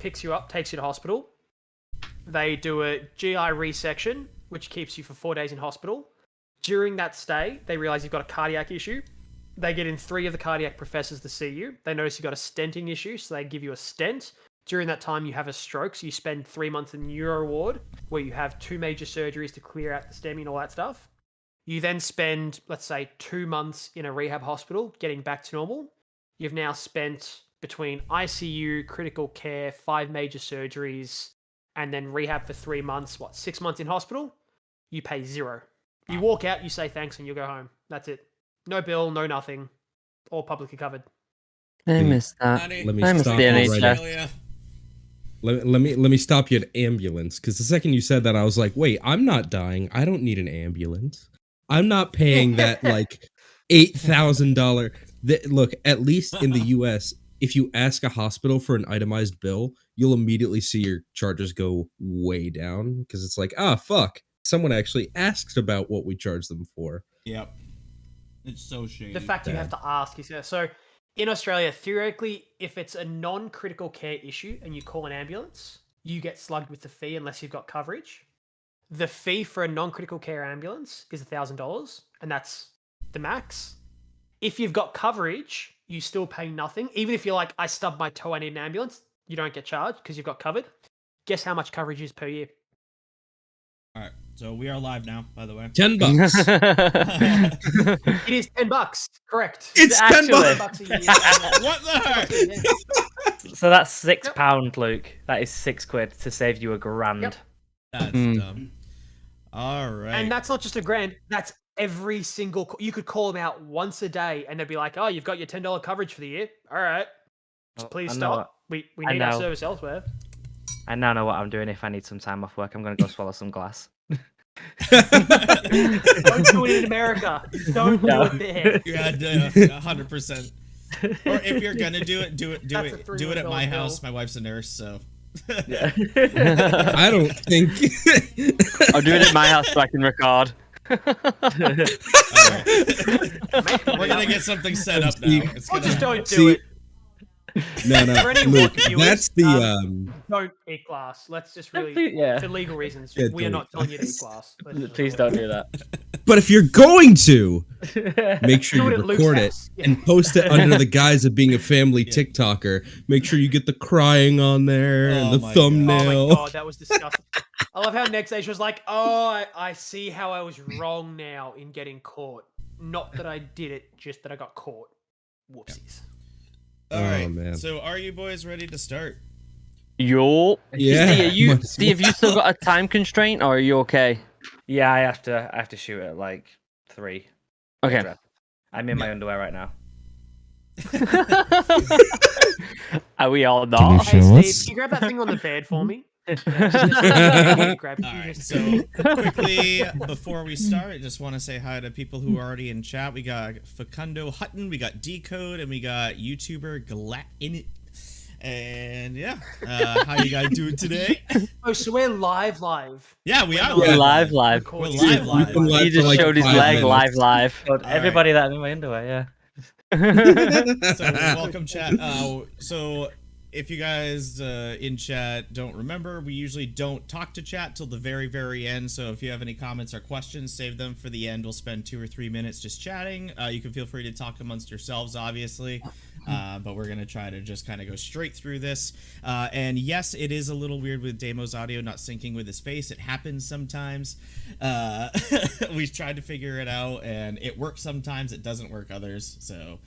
picks you up, takes you to hospital. They do a GI resection, which keeps you for 4 days in hospital. During that stay, they realize you've got a cardiac issue. They get in 3 of the cardiac professors to see you. They notice you've got a stenting issue, so they give you a stent. During that time, you have a stroke, so you spend 3 months in the neuro ward, where you have 2 major surgeries to clear out the STEMI and all that stuff. You then spend, let's say, 2 months in a rehab hospital, getting back to normal. You've now spent between ICU, critical care, 5 major surgeries, and then rehab for 3 months, 6 months in hospital? You pay 0. You walk out, you say thanks, and you go home. That's it. No bill, no nothing. All publicly covered. I miss that. Honey, I miss the NHS. Let me stop you at ambulance, because the second you said that, I was like, wait, I'm not dying. I don't need an ambulance. I'm not paying that like $8,000. Look, at least in the US, if you ask a hospital for an itemized bill, you'll immediately see your charges go way down, because it's like, fuck, someone actually asked about what we charge them for. Yep. It's so shady. The fact you have to ask is so. In Australia, theoretically, if it's a non-critical care issue and you call an ambulance, you get slugged with the fee unless you've got coverage. The fee for a non-critical care ambulance is $1,000, and that's the max. If you've got coverage, you still pay nothing. Even if you're like, I stubbed my toe, I need an ambulance, you don't get charged because you've got covered. Guess how much coverage is per year? All right, so we are live now, by the way. $10. It is $10, correct. It's $10. $10 a year. What the heck? So that's £6, Luke. That is £6 to save you $1,000. Yep. That's dumb. All right. And that's not just $1,000. That's every single. You could call them out once a day, and they'd be like, "Oh, you've got your $10 coverage for the year. All right, please stop. We need our service elsewhere." I now know what I'm doing if I need some time off work. I'm going to go swallow some glass. Don't do it in America. Don't do it there. Yeah, 100%. Or if you're gonna do it at my house. My wife's a nurse, so. Yeah. I don't think. I'll do it at my house so I can record. We're gonna get something set up now. Or just don't do it. No, Luke, that's the Don't eat glass. Let's just really, for legal reasons, we are not telling you to eat glass. Please don't do that. But if you're going to, make sure you record it and post it under the guise of being a family TikToker. Make sure you get the crying on there and the thumbnail. Oh my god, that was disgusting. I love how Next Age was like, "Oh, I see how I was wrong now in getting caught. Not that I did it, just that I got caught. Whoopsies." All right, man. So are you boys ready to start? Yo. Yeah. Steve, have you still got a time constraint, or are you okay? Yeah, I have to shoot at like 3. Okay. I'm in my underwear right now. Are we all not? Hey, Steve, can you grab that thing on the bed for me? Alright, so quickly before we start, I just want to say hi to people who are already in chat. We got Facundo Hutton, we got Decode, and we got YouTuber Glatinit. And yeah, how you guys doing today? Oh, so we're live. Yeah, we are. We're live. We're live. He just showed his leg minutes. live. Everybody right. that in my underwear, yeah. So welcome chat. So if you guys in chat don't remember, we usually don't talk to chat till the very, very end. So if you have any comments or questions, save them for the end. We'll spend 2 or 3 minutes just chatting. You can feel free to talk amongst yourselves, obviously. But we're going to try to just kind of go straight through this. And yes, it is a little weird with Damo's audio not syncing with his face. It happens sometimes. We've tried to figure it out, and it works sometimes. It doesn't work others. So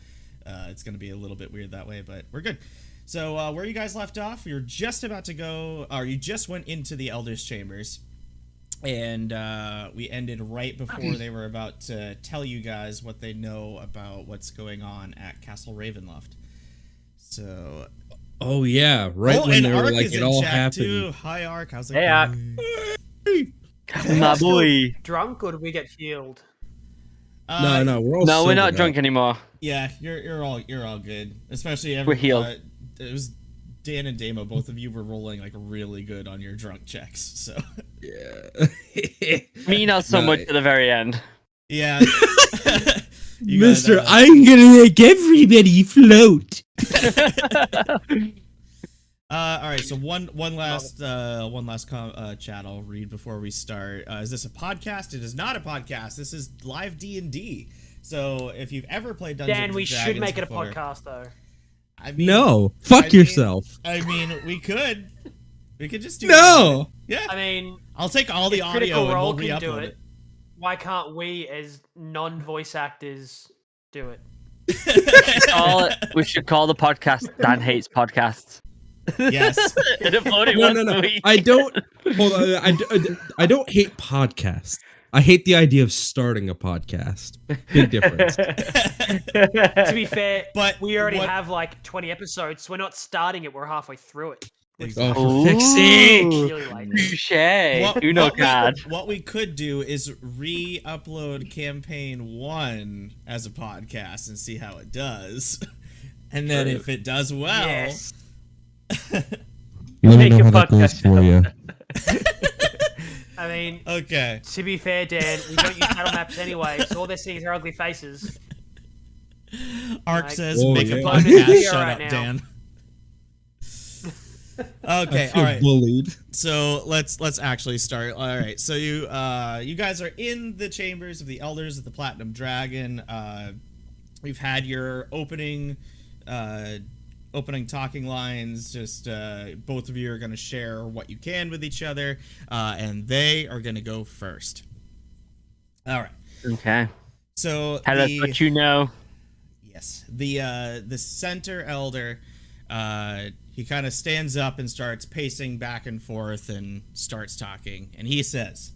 it's going to be a little bit weird that way, but we're good. So where you guys left off, you're just about to go, or you just went into the Elder's Chambers. And we ended right before they were about to tell you guys what they know about what's going on at Castle Ravenloft. So, oh yeah, right when they were like it all happened. Too. Hi Ark, how's it going? Hey Ark. My boy. Drunk or did we get healed? No, we're all we're not drunk anymore. Yeah, you're all good. Especially we're healed. It was Dan and Damo, both of you were rolling like really good on your drunk checks, so yeah. Me not so much at the very end. Yeah. Mister, I'm gonna make everybody float. All right. So one last chat I'll read before we start. Is this a podcast? It is not a podcast. This is live D&D. So if you've ever played Dungeons Dan, we and Dragons should make it before, a podcast though. I mean, No, fuck yourself. I mean, we could just do No. it. Yeah. I mean, I'll take all the if audio Critical and Role we'll can do re-upload it, it. why can't we, as non-voice actors, do it? We should call the podcast Dan Hates Podcasts. Yes. And upload it No, once no, no. a week. I don't. Hold on. I don't hate podcasts. I hate the idea of starting a podcast. Big difference. To be fair, But we already what- have like 20 episodes, so we're not starting it, we're halfway through it. Oh, for fuck's sake! Really like it. Touche. Uno card. What we could do is re-upload campaign 1 as a podcast and see how it does. And then if it does well, Yes. Let me Make know a how that goes podcast for you. I mean, okay. to be fair, Dan, we don't use battle maps anyway, so all they're seeing is our ugly faces. Ark Like- says, Oh, make yeah. a podcast. Yeah, Shut right up, now. Dan. I Okay, feel all right. bullied. So let's actually start. All right. So you guys are in the chambers of the Elders of the Platinum Dragon. We've had your opening talking lines. Just both of you are going to share what you can with each other, and they are going to go first. All right. Okay. So Tell us what you know. Yes, the center elder, he kind of stands up and starts pacing back and forth and starts talking, and he says,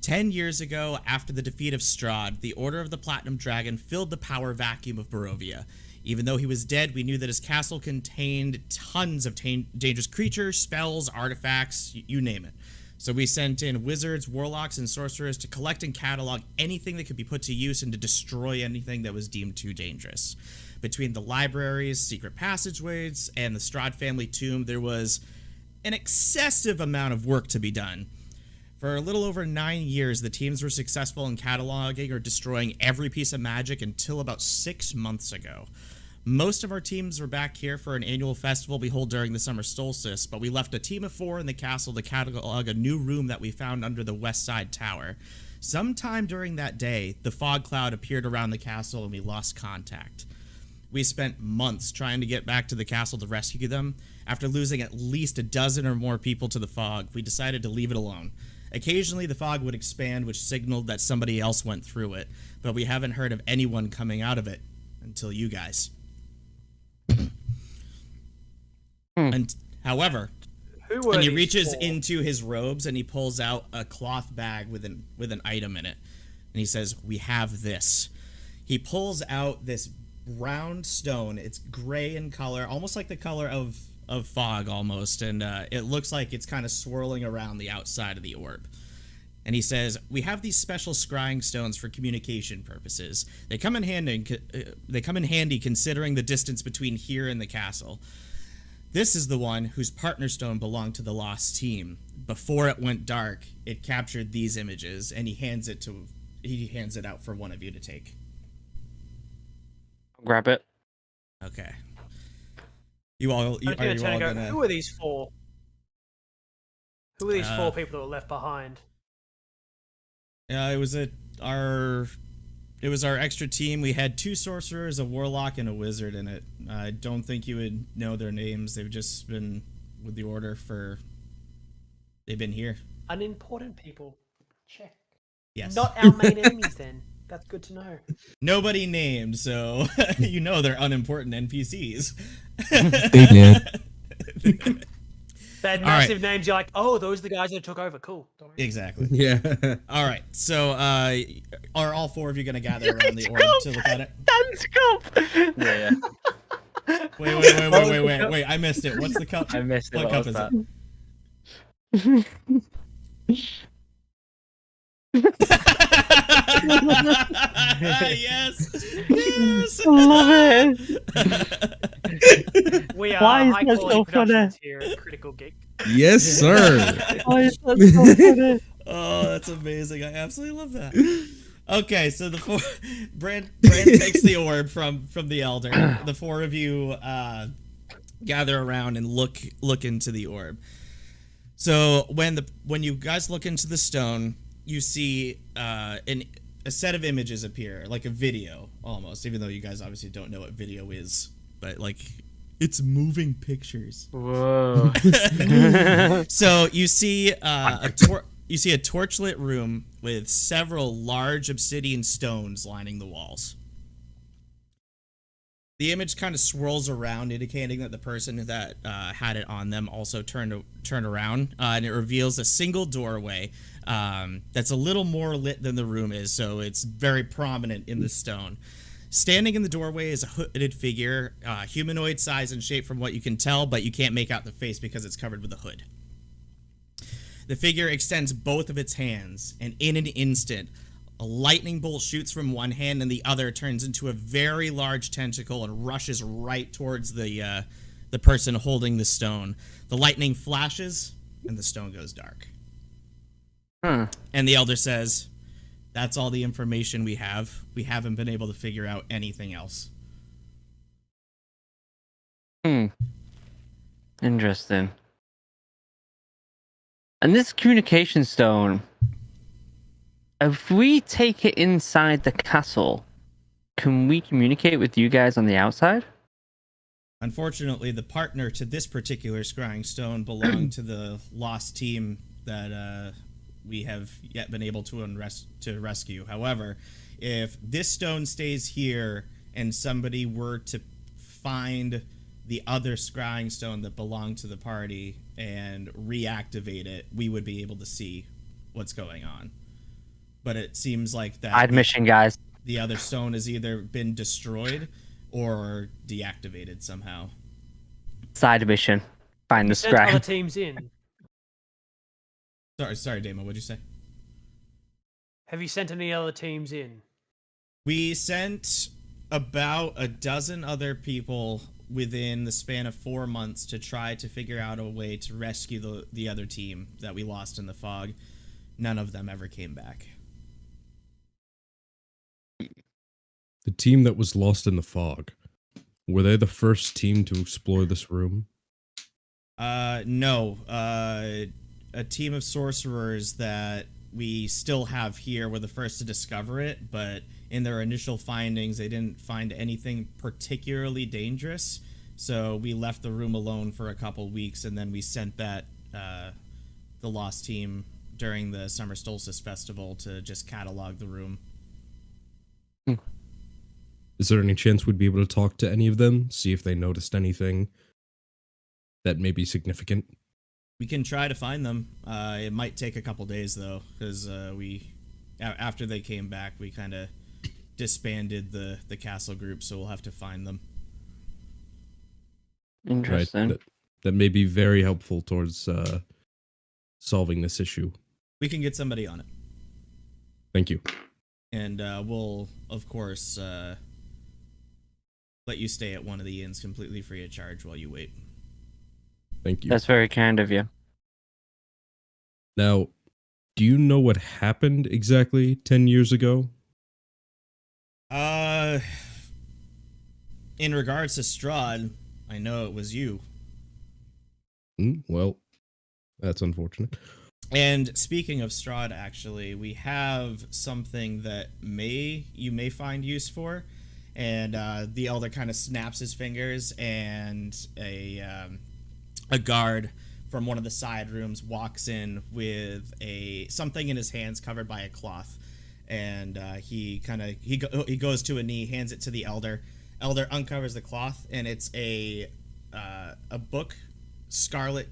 10 years ago, after the defeat of Strahd, the Order of the Platinum Dragon filled the power vacuum of Barovia. Even though he was dead, we knew that his castle contained tons of dangerous creatures, spells, artifacts, you name it. So we sent in wizards, warlocks, and sorcerers to collect and catalog anything that could be put to use and to destroy anything that was deemed too dangerous. Between the libraries, secret passageways, and the Strahd family tomb, there was an excessive amount of work to be done. For a little over 9 years, the teams were successful in cataloging or destroying every piece of magic until about 6 months ago. Most of our teams were back here for an annual festival we hold during the summer solstice, but we left a team of 4 in the castle to catalog a new room that we found under the west side tower. Sometime during that day, the fog cloud appeared around the castle and we lost contact. We spent months trying to get back to the castle to rescue them. After losing at least a dozen or more people to the fog, we decided to leave it alone. Occasionally, the fog would expand, which signaled that somebody else went through it, but we haven't heard of anyone coming out of it until you guys. And however, Who were and he these reaches for? into his robes and he pulls out a cloth bag with an item in it, and he says, "We have this." He pulls out this round stone. It's gray in color, almost like the color of fog almost, and it looks like it's kind of swirling around the outside of the orb. And he says, "We have these special scrying stones for communication purposes. They come in handy considering the distance between here and the castle. This is the one whose partner stone belonged to the lost team. Before it went dark, it captured these images," and he hands it out for one of you to take. Grab it. Okay. You all I'm are you gonna all go, gonna? who are these for? Who are these 4 people that were left behind? Yeah, it was our extra team. We had 2 sorcerers, a warlock, and a wizard in it. I don't think you would know their names. They've just been with the order they've been here. Unimportant people. Check. Yes. Not our main enemies then. That's good to know. Nobody named, so you know they're unimportant NPCs. They did. They had All right. massive names. You're like, oh, those are the guys that took over. Cool. Don't worry. Exactly. Yeah. All right. So, are all 4 of you gonna gather around the orb to look at it? Dan's cup. Yeah. Wait! I missed it. What's the cup? I missed it. What cup is it? Yes. I love it. We are Why is high that quality so productions here at Critical Geek. Yes, sir. Why is that so funny? Oh, that's amazing. I absolutely love that. Okay, so Brand takes the orb from the elder. The 4 of you gather around and look into the orb. So when you guys look into the stone, you see a set of images appear, like a video almost, even though you guys obviously don't know what video is, but like it's moving pictures. Whoa. So you see a torchlit room with several large obsidian stones lining the walls. The image kind of swirls around, indicating that the person that had it on them also turned around, and it reveals a single doorway that's a little more lit than the room is, so it's very prominent in the stone. Standing in the doorway is a hooded figure, humanoid size and shape from what you can tell, but you can't make out the face because it's covered with a hood. The figure extends both of its hands, and in an instant, a lightning bolt shoots from one hand and the other turns into a very large tentacle and rushes right towards the person holding the stone. The lightning flashes and the stone goes dark. And the elder says, "That's all the information we have. We haven't been able to figure out anything else." Interesting. And this communication stone, if we take it inside the castle, can we communicate with you guys on the outside? Unfortunately, the partner to this particular scrying stone belonged to the lost team that we have yet been able to rescue. However, if this stone stays here and somebody were to find the other scrying stone that belonged to the party and reactivate it, we would be able to see what's going on. But it seems like that Side mission, guys. the other stone has either been destroyed or deactivated somehow. Side mission. Find the Send other scribe. teams in. Sorry, Damon, what'd you say? Have you sent any other teams in? We sent about a dozen other people within the span of 4 months to try to figure out a way to rescue the other team that we lost in the fog. None of them ever came back. The team that was lost in the fog, were they the first team to explore this room? No. A team of sorcerers that we still have here were the first to discover it, but in their initial findings, they didn't find anything particularly dangerous. So we left the room alone for a couple weeks, and then we sent that the lost team during the Summer Solstice Festival to just catalog the room. Is there any chance we'd be able to talk to any of them, see if they noticed anything that may be significant? We can try to find them. It might take a couple days, though, because after they came back, we kind of disbanded the castle group, so we'll have to find them. Interesting. Right. That may be very helpful towards solving this issue. We can get somebody on it. Thank you. And we'll, of course, let you stay at one of the inns completely free of charge while you wait. Thank you. That's very kind of you. Now, do you know what happened exactly 10 years ago? In regards to Strahd, I know it was you. Well, that's unfortunate. And speaking of Strahd, actually, we have something that you may find use for. And the elder kind of snaps his fingers, and a guard from one of the side rooms walks in with something in his hands covered by a cloth, and he goes to a knee, hands it to the elder. Elder uncovers the cloth, and it's a book, scarlet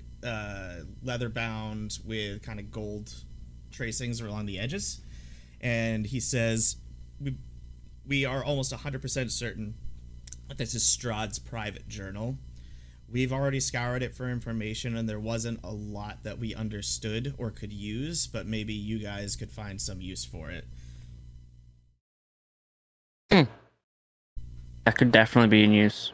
leather bound with kind of gold tracings along the edges, and he says, "We are almost 100% certain that this is Strahd's private journal. We've already scoured it for information, and there wasn't a lot that we understood or could use, but maybe you guys could find some use for it." That could definitely be in use.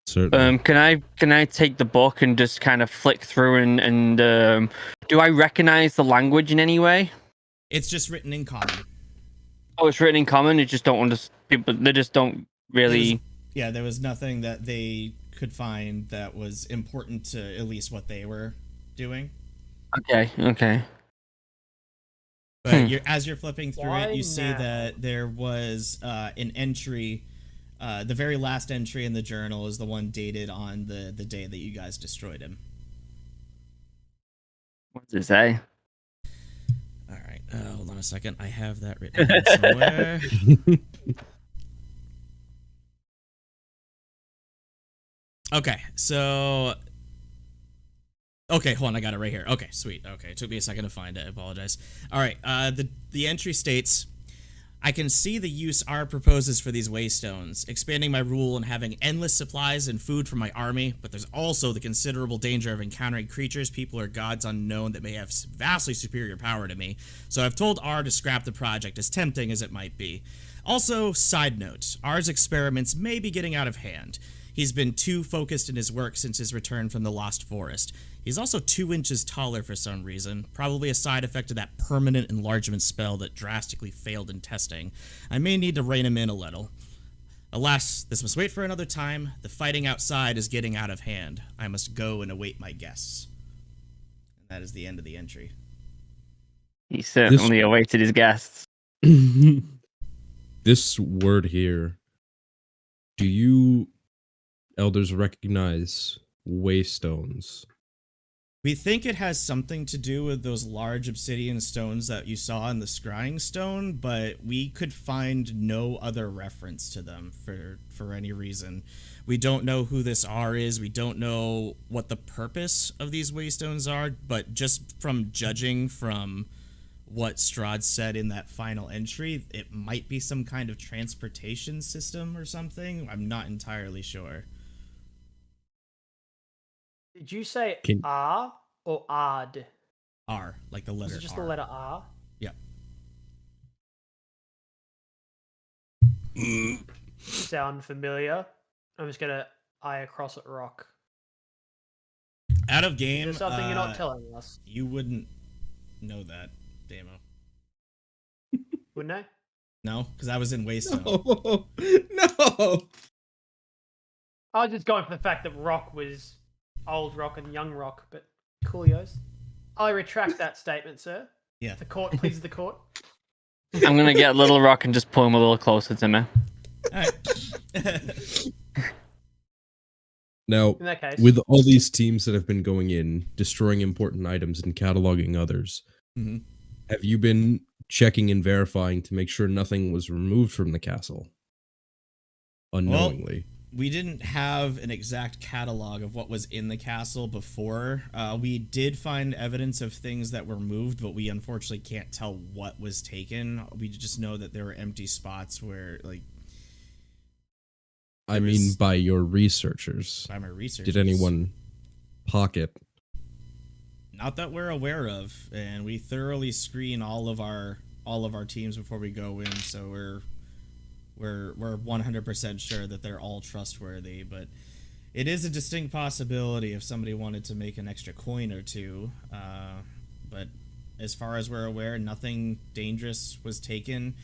Certainly. Can I take the book and just kind of flick through and do I recognize the language in any way? It's just written in common. Oh, it's written in common. It just don't understand. People, they just don't really. Yeah, there was nothing that they could find that was important to at least what they were doing. Okay. But as you're flipping through Why it, you see now? that there was an entry. The very last entry in the journal is the one dated on the day that you guys destroyed him. What does it say? All right, hold on a second. I have that written down somewhere. Okay, so... Okay, hold on, I got it right here. Okay, sweet. Okay, it took me a second to find it. I apologize. All right, the entry states, I can see the use R proposes for these Waystones, expanding my rule and having endless supplies and food for my army, but there's also the considerable danger of encountering creatures, people, or gods unknown that may have vastly superior power to me, so I've told R to scrap the project, as tempting as it might be. Also, side note, R's experiments may be getting out of hand. He's been too focused in his work since his return from the Lost Forest. He's also 2 inches taller for some reason, probably a side effect of that permanent enlargement spell that drastically failed in testing. I may need to rein him in a little. Alas, this must wait for another time. The fighting outside is getting out of hand. I must go and await my guests. And that is the end of the entry. He certainly awaited his guests. This word here, do you elders recognize Waystones? We think it has something to do with those large obsidian stones that you saw in the scrying stone, but we could find no other reference to them for any reason. We don't know who this R is. We don't know what the purpose of these Waystones are, but just from judging from what Strahd said in that final entry, it might be some kind of transportation system or something. I'm not entirely sure. Did you say Can- R or Ard? R, like the letter Is it just R. the letter R? Yeah. Sound familiar? I'm just gonna eye across at Rock. Out of Is game, there something you're not telling us? you wouldn't know that, Damo. Wouldn't I? No, because I was in Waystone. No. I was just going for the fact that Rock was old Rock and young Rock, but coolios. I retract that statement, sir. Yeah. The court pleases the court. I'm gonna get Little Rock and just pull him a little closer to me. Alright. Now, In that case, with all these teams that have been going in, destroying important items and cataloging others, Mhm. have you been checking and verifying to make sure nothing was removed from the castle? Unknowingly. We didn't have an exact catalog of what was in the castle before. We did find evidence of things that were moved, but we unfortunately can't tell what was taken. We just know that there were empty spots where, like... I mean, by your researchers. By my research. Did anyone pocket? Not that we're aware of, and we thoroughly screen all of our teams before we go in, so we're 100% sure that they're all trustworthy, but it is a distinct possibility if somebody wanted to make an extra coin or two. But as far as we're aware, nothing dangerous was taken.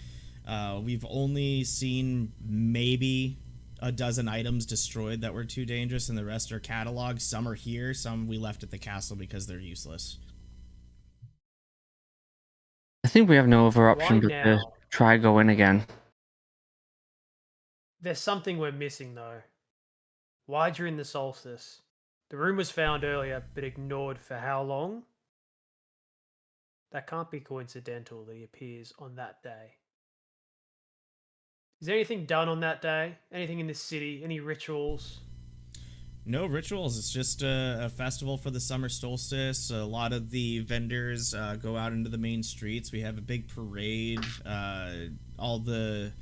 We've only seen maybe a dozen items destroyed that were too dangerous, and the rest are cataloged. Some are here, some we left at the castle because they're useless. I think we have no other option Why but to now? try go in again. There's something we're missing, though. Why during the solstice? The room was found earlier, but ignored for how long? That can't be coincidental that he appears on that day. Is there anything done on that day? Anything in this city? Any rituals? No rituals. It's just a festival for the summer solstice. A lot of the vendors go out into the main streets. We have a big parade. All the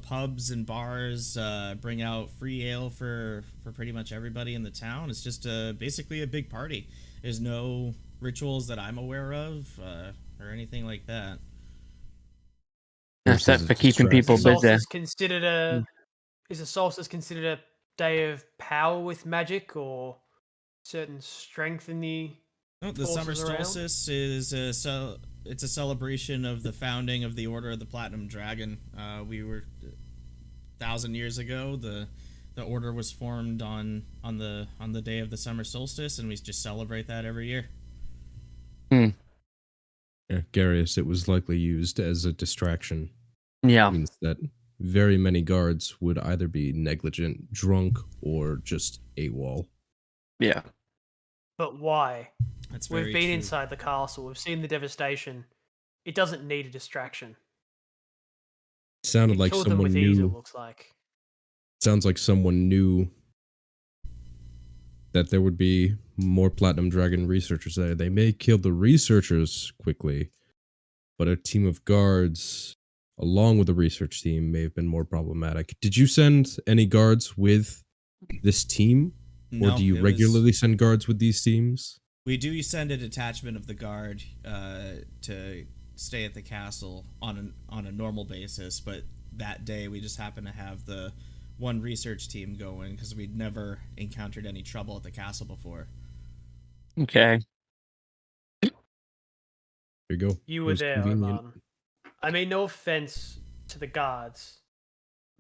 pubs and bars bring out free ale for pretty much everybody in the town. It's just basically a big party. There's no rituals that I'm aware of or anything like that. Except for keeping people Is the busy. solstice considered a day of power with magic or certain strength in the No, the summer forces around? solstice is it's a celebration of the founding of the Order of the Platinum Dragon. We were 1,000 years ago. The order was formed on the day of the summer solstice, and we just celebrate that every year. Yeah, Garius, it was likely used as a distraction. Yeah. Means that very many guards would either be negligent, drunk, or just AWOL. Yeah. But why? That's very We've been true. inside the castle. We've seen the devastation. It doesn't need a distraction. Sounded You like killed them someone with ease, it knew. looks like. Sounds like someone knew that there would be more Platinum Dragon researchers there. They may kill the researchers quickly, but a team of guards, along with the research team, may have been more problematic. Did you send any guards with this team? Or No, do you it regularly was, send guards with these teams? we do send a detachment of the guard to stay at the castle on a normal basis, but that day we just happened to have the one research team going because we'd never encountered any trouble at the castle before. Okay. There you go. You It were was there, convenient. Oman. I mean, no offense to the guards,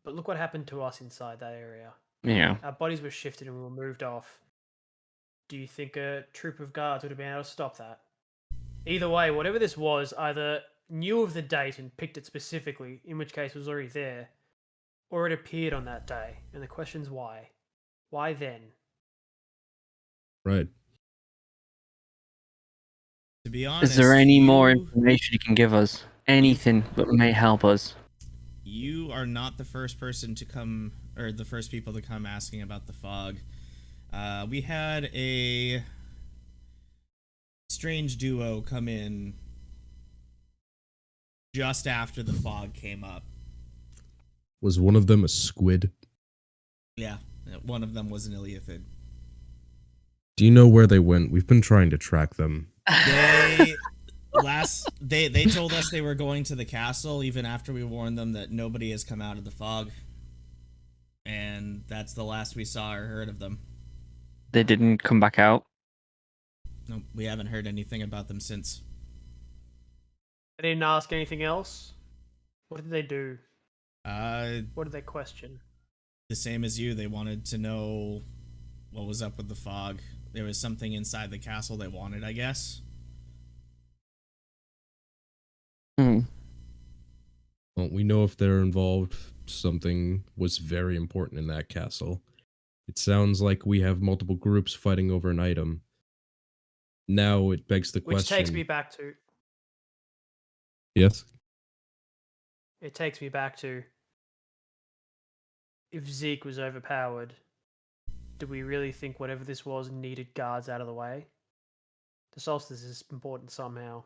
but look what happened to us inside that area. Yeah. Our bodies were shifted and we were moved off. Do you think a troop of guards would have been able to stop that? Either way, whatever this was, either knew of the date and picked it specifically, in which case it was already there, or it appeared on that day. And the question's why? Why then? Right. To be honest, Is there any more information you can give us? Anything that may help us? You are not the first person to come, or the first people to come asking about the fog. We had a strange duo come in just after the fog came up. Was one of them a squid? Yeah, one of them was an Iliathid. Do you know where they went? We've been trying to track them. They told us they were going to the castle even after we warned them that nobody has come out of the fog. And that's the last we saw or heard of them. They didn't come back out. No, we haven't heard anything about them since. They didn't ask anything else? What did they do? The What did they question? same as you, they wanted to know what was up with the fog. There was something inside the castle they wanted, I guess. Well, we know if they're involved, something was very important in that castle. It sounds like we have multiple groups fighting over an item. Now it begs the Which question. takes me back to... Yes? It takes me back to... If Zeke was overpowered, do we really think whatever this was needed guards out of the way? The solstice is important somehow.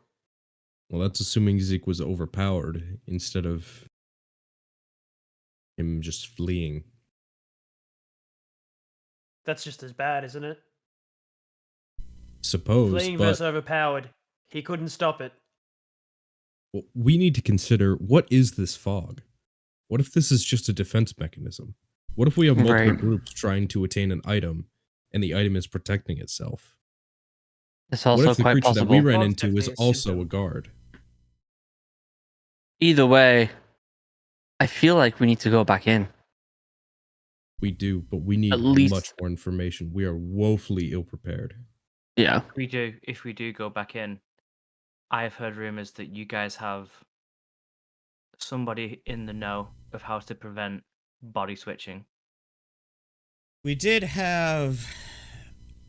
Well, that's assuming Zeke was overpowered instead of him just fleeing. That's just as bad, isn't it? Suppose, Fleeing but versus overpowered. He couldn't stop it. well, we need to consider, what is this fog? What if this is just a defense mechanism? What if we have multiple Right. groups trying to attain an item and the item is protecting itself? It's What also if the quite creature that we possible. ran Fog's into is definitely a also symptom. a guard? Either way, I feel like we need to go back in. We do, but we need At least- much more information. We are woefully ill prepared. Yeah. If we do go back in, I've heard rumors that you guys have somebody in the know of how to prevent body switching. We did have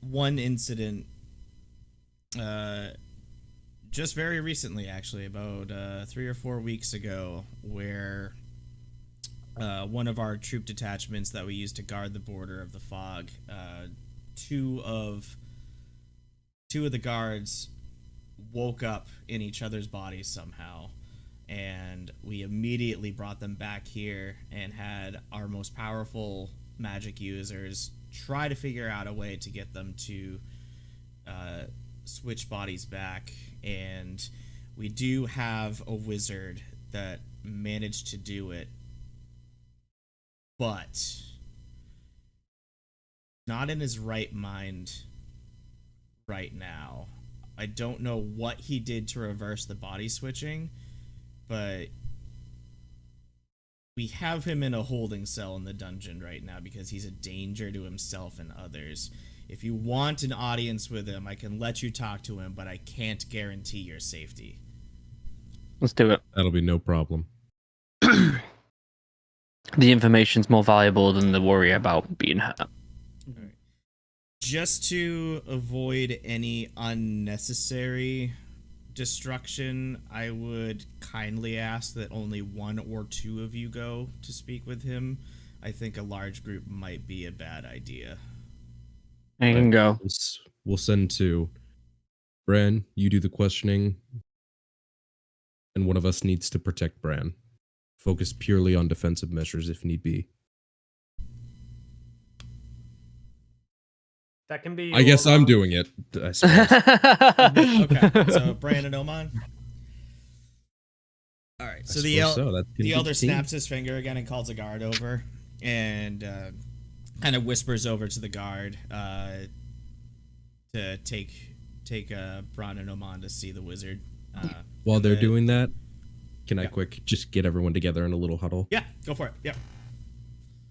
one incident just very recently, actually, about 3 or 4 weeks ago, where one of our troop detachments that we used to guard the border of the fog, two of the guards woke up in each other's bodies somehow, and we immediately brought them back here and had our most powerful magic users try to figure out a way to get them to switch bodies back. And we do have a wizard that managed to do it, but not in his right mind right now. I don't know what he did to reverse the body switching, but we have him in a holding cell in the dungeon right now because he's a danger to himself and others. If you want an audience with him, I can let you talk to him, but I can't guarantee your safety. Let's do it. That'll be no problem. The information's more valuable than the worry about being hurt. Just to avoid any unnecessary destruction, I would kindly ask that only 1 or 2 of you go to speak with him. I think a large group might be a bad idea. I can go. We'll send 2. Bran, you do the questioning, and one of us needs to protect Bran. Focus purely on defensive measures if need be. That can be. I guess I'm doing it, I suppose. Okay, so Bran and Oman. All right, so the elder snaps his finger again and calls a guard over, and kind of whispers over to the guard to take Bran and Oman to see the wizard. While they're doing that, can I quick just get everyone together in a little huddle? Yeah, go for it. Yeah.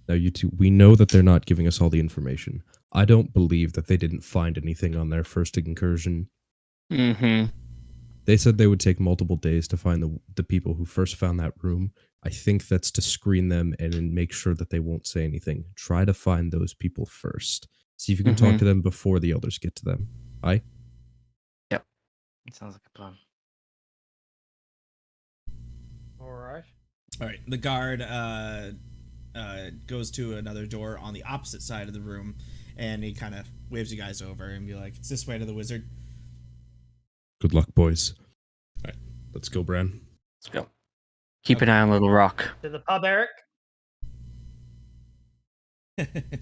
Now, you two, we know that they're not giving us all the information. I don't believe that they didn't find anything on their first incursion. Mm-hmm. They said they would take multiple days to find the people who first found that room. I think that's to screen them and make sure that they won't say anything. Try to find those people first. See if you can talk to them before the elders get to them. Aye? Yep. It sounds like a plan. All right. The guard goes to another door on the opposite side of the room, and he kind of waves you guys over and be like, "It's this way to the wizard." Good luck, boys. All right, let's go, Bran. Let's go. Keep an eye on Little Rock. To the pub, Eric.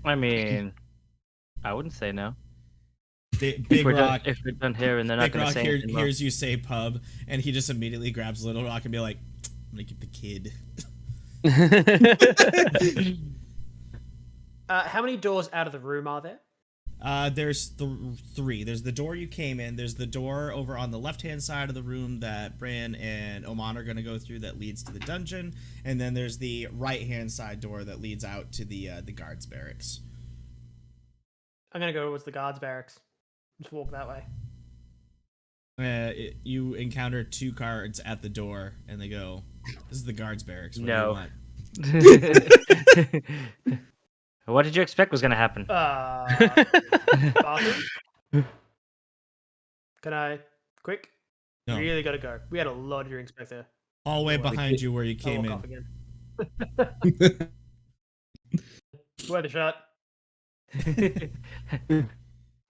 I mean, I wouldn't say no. Big Rock. If we're done here and they're not Big going to Rock say anything. hears you say pub, and he just immediately grabs Little Rock and be like, "I'm gonna keep the kid." How many doors out of the room are there? There's 3. There's the door you came in. There's the door over on the left-hand side of the room that Bran and Oman are going to go through that leads to the dungeon. And then there's the right-hand side door that leads out to the guards' barracks. I'm going to go towards the guards' barracks. Just walk that way. You encounter 2 guards at the door, and they go, "This is the guards' barracks. What No. do you want?" What did you expect was going to happen? Bathroom? Can I? Quick? No. Really gotta go. We had a lot of drinks back there. Hallway behind you where you I'll came walk off in. again. Weather shot.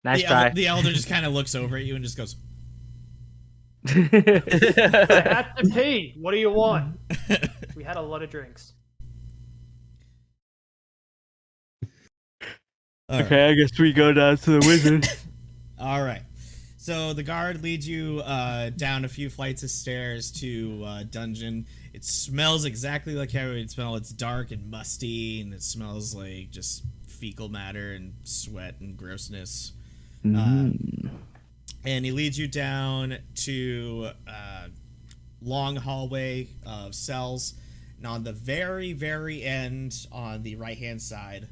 Nice try. The elder just kind of looks over at you and just goes, I had to pee. What do you want? We had a lot of drinks. Okay, I guess we go down to the wizard. All right. So the guard leads you down a few flights of stairs to dungeon. It smells exactly like how it would smell. It's dark and musty, and it smells like just fecal matter and sweat and grossness. And he leads you down to a long hallway of cells. And on the very, very end, on the right-hand side,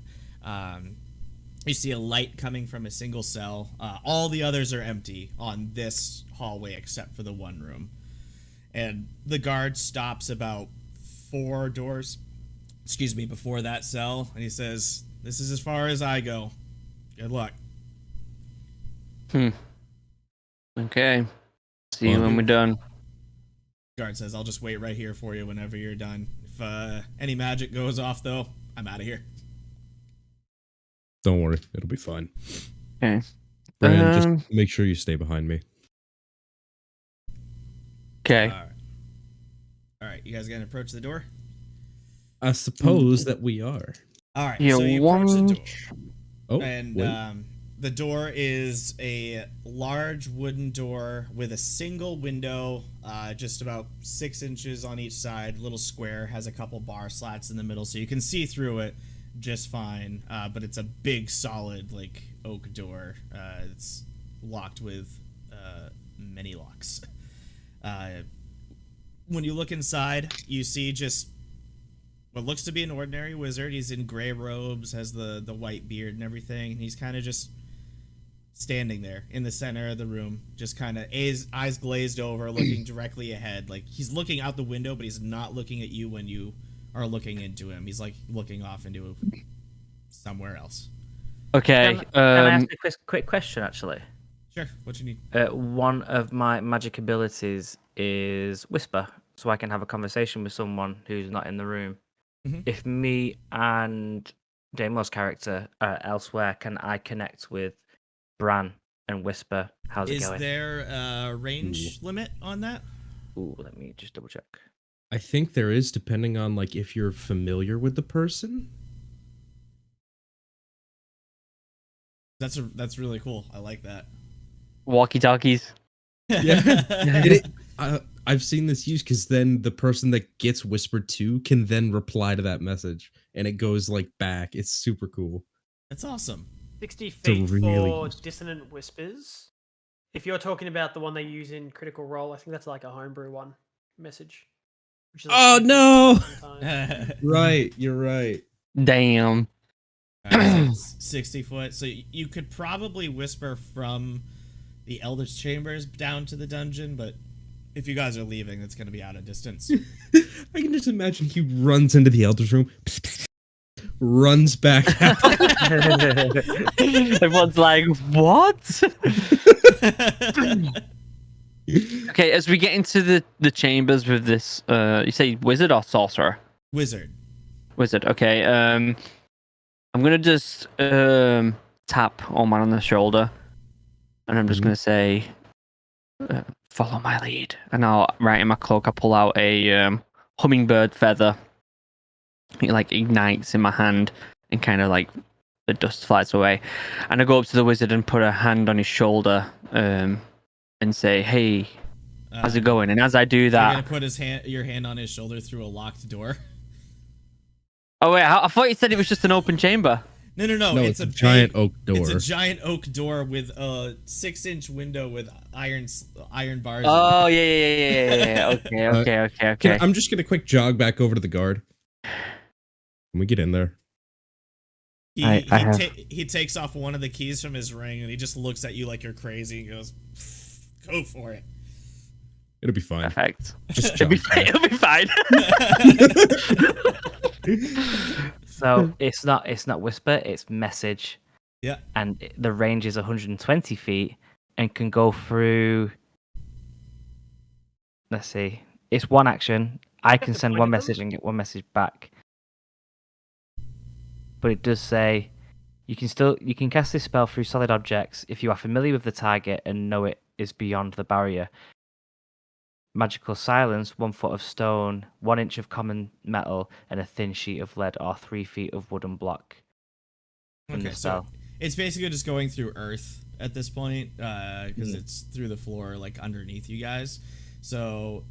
you see a light coming from a single cell. All the others are empty on this hallway except for the one room. And the guard stops about 4 doors, before that cell. And he says, "This is as far as I go. Good luck." Okay. See you when we're done. Guard says, "I'll just wait right here for you whenever you're done. If any magic goes off, though, I'm out of here." Don't worry, it'll be fine. Okay. Bran, just make sure you stay behind me. Okay. All right, you guys gonna approach the door? I suppose that we are. All right, Yeah, so you approach the door. Oh, And wait. the door is a large wooden door with a single window, just about 6 inches on each side, little square, has a couple bar slats in the middle, so you can see through it just fine. But it's a big, solid, like, oak door. It's locked with many locks. When you look inside, you see just what looks to be an ordinary wizard. He's in gray robes, has the white beard and everything. And he's kind of just standing there in the center of the room, just kind of eyes glazed over, looking directly ahead. Like he's looking out the window, but he's not looking at you when you are looking into him. He's like looking off into somewhere else. Okay. Can I ask a quick question, actually? Sure. What you need? One of my magic abilities is whisper, so I can have a conversation with someone who's not in the room. Mhm. If me and Damo's character are elsewhere, can I connect with Bran and whisper? How's it Is going? there a range limit on that? Ooh, let me just double check. I think there is, depending on like if you're familiar with the person. That's really cool. I like that. Walkie talkies. Yeah. I've seen this used because then the person that gets whispered to can then reply to that message, and it goes like back. It's super cool. That's awesome. 60 a feet really for useful- dissonant whispers. If you're talking about the one they use in Critical Role, I think that's like a homebrew one message. Which is like Oh 60 no! sometimes. Right, you're right. Damn. Alright, so 60 foot. So you could probably whisper from the Elder's Chambers down to the dungeon, but if you guys are leaving, it's going to be out of distance. I can just imagine he runs into the Elder's room, runs back out. Everyone's like, what? Okay, as we get into the chambers with this, you say wizard or sorcerer? Wizard. Wizard. Okay. I'm gonna just tap Old Man on the shoulder, and I'm just gonna say, "Follow my lead." And I'll right in my cloak. I pull out a hummingbird feather. It like ignites in my hand, and kind of like the dust flies away. And I go up to the wizard and put a hand on his shoulder, and say, "Hey, how's it going?" And as I do You're that, going to put your hand on his shoulder through a locked door? oh wait, I thought you said it was just an open chamber. No. No, it's a giant oak door. It's a giant oak door with a 6-inch window with iron bars. Oh yeah. Okay. I'm just gonna quick jog back over to the guard. Can we get in there? He takes off one of the keys from his ring and he just looks at you like you're crazy and goes, "Go for it." It'll be fine. Perfect. Just It'll be jog fine. back. It'll be fine. So it's not whisper, it's message. Yeah. And the range is 120 feet and can go through. Let's see. It's one action. I can send one message and get one message back. But it does say you can cast this spell through solid objects if you are familiar with the target and know it is beyond the barrier. Magical silence, 1 foot of stone, 1 inch of common metal, and a thin sheet of lead or 3 feet of wooden block. From Okay, the so spell. it's basically just going through earth at this point, because it's through the floor, like underneath you guys. So,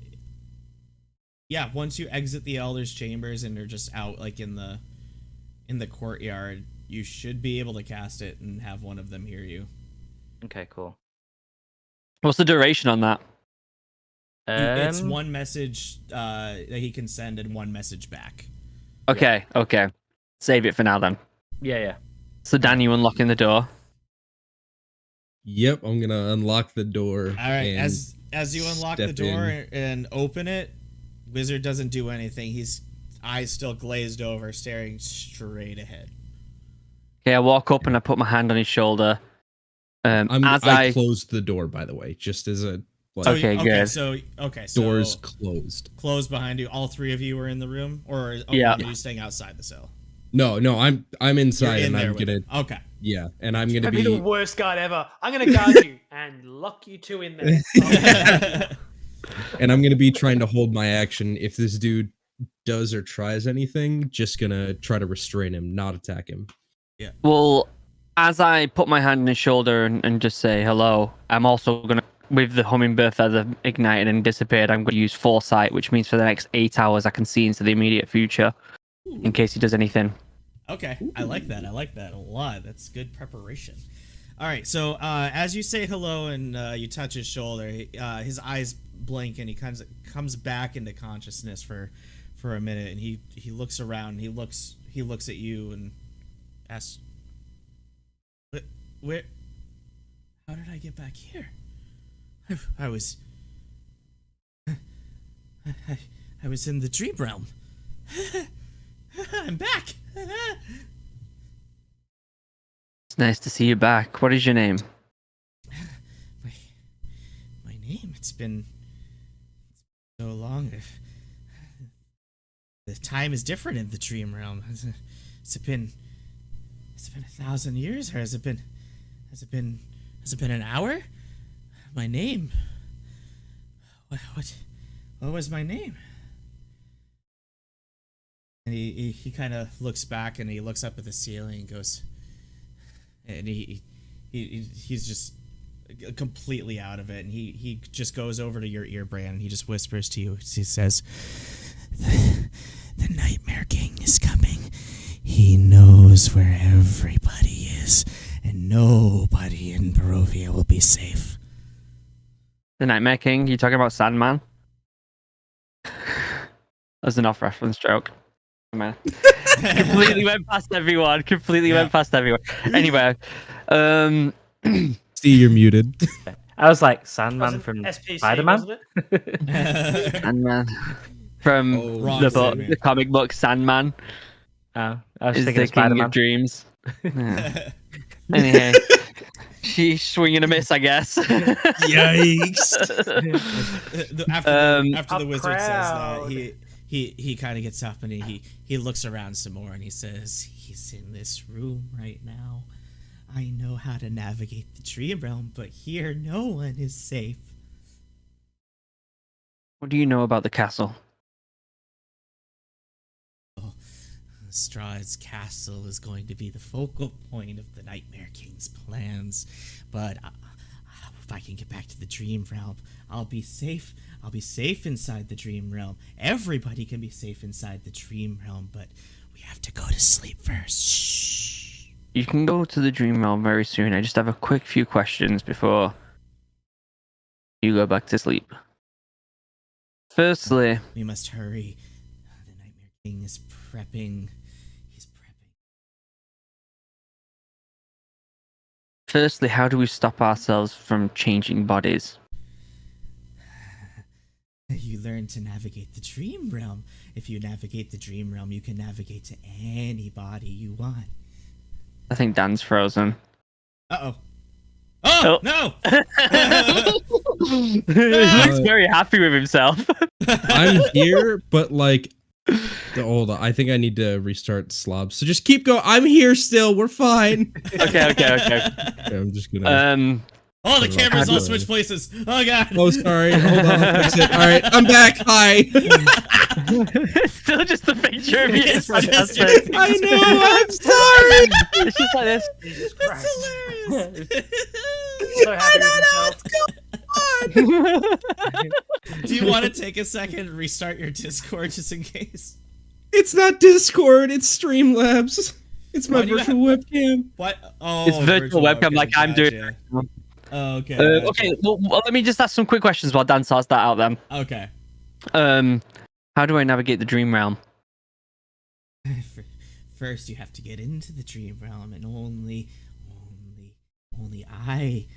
yeah, once you exit the Elder's Chambers and you're just out, like in the courtyard, you should be able to cast it and have one of them hear you. Okay, cool. What's the duration on that? It's one message that he can send and one message back. Okay. Save it for now then. Yeah. So Dan, you unlocking the door? Yep, I'm gonna unlock the door. All right, and as you unlock the step door in. and open it, Wizard doesn't do anything. He's eyes still glazed over, staring straight ahead. Okay, I walk up and I put my hand on his shoulder. I closed the door, by the way, just as a like, Okay, good. So doors closed. closed behind you. All three of you are in the room, or Yeah. are you staying outside the cell? No, I'm inside, You're in and there I'm with gonna him. Okay. and I'm gonna I'd be the be worst guard ever. I'm gonna guard you and lock you two in there. and I'm gonna be trying to hold my action. If this dude does or tries anything, just gonna try to restrain him, not attack him. Well, as I put my hand on his shoulder and just say hello, I'm also gonna, with the hummingbird feather ignited and disappeared, I'm going to use foresight, which means for the next 8 hours I can see into the immediate future, in case he does anything. Okay, I like that. I like that a lot. That's good preparation. All right, so as you say hello and you touch his shoulder, his eyes blink and he comes back into consciousness for for a minute, and he looks around. He looks at you and asks, "Where? How did I get back here? I was in the dream realm. I'm back." It's nice to see you back. What is your name? My name. It's been so long. The time is different in the dream realm. Has it been 1,000 years, or has it been an hour? My name. What was my name? And he kind of looks back and he looks up at the ceiling and goes, and he's just completely out of it, and he just goes over to your ear, Bran, and he just whispers to you. He says, the Nightmare King is coming. He knows where everybody is, and nobody in Barovia will be safe. The Nightmare King? You talking about Sandman? That's an off-reference joke. Man. Completely went past everyone. Went past everyone. Anyway, See, you're muted. I was like, Sandman from SPC, Spider-Man? wasn't it? Sandman from wrong the book, Sandman. the comic book Sandman Oh, I was is thinking the of king Spider-Man. of dreams. Yeah. Anyway, she's swinging a miss, I guess. Yikes! After the wizard says that, proud. he kind of gets up and he looks around some more and he says, "He's in this room right now. I know how to navigate the dream realm, but here no one is safe." What do you know about the castle? Strahd's castle is going to be the focal point of the Nightmare King's plans, but if I can get back to the dream realm, I'll be safe. I'll be safe inside the dream realm. Everybody can be safe inside the dream realm, but we have to go to sleep first. Shh. You can go to the dream realm very soon. I just have a quick few questions before you go back to sleep. Firstly, We must hurry. The Nightmare King is prepping. He's prepping. how do we stop ourselves from changing bodies? You learn to navigate the dream realm. If you navigate the dream realm, you can navigate to any body you want. I think Dan's frozen. Uh-oh. Oh, Oh. no! He looks very happy with himself. I'm here, but like, hold on. I think I need to restart Slob. So just keep going. I'm here still. We're fine. Okay. Okay, I'm just gonna. Oh, the Hold on. cameras all Hold on. switch places. Oh, God. Oh, sorry. Hold on. I'll fix it. All right, I'm back. Hi. It's still just a picture of you. It's It's just fantastic. I know. I'm sorry. It's just like this. Jesus That's Christ. hilarious. So happy with himself. Do you want to take a second and restart your Discord just in case? It's not Discord. It's Streamlabs. It's my Why do you virtual webcam. What? Oh, It's virtual webcam like I'm doing. gotcha. Oh, okay. Okay, well, let me just ask some quick questions while Dan sorts that out then. Okay. How do I navigate the dream realm? First, you have to get into the dream realm, and only I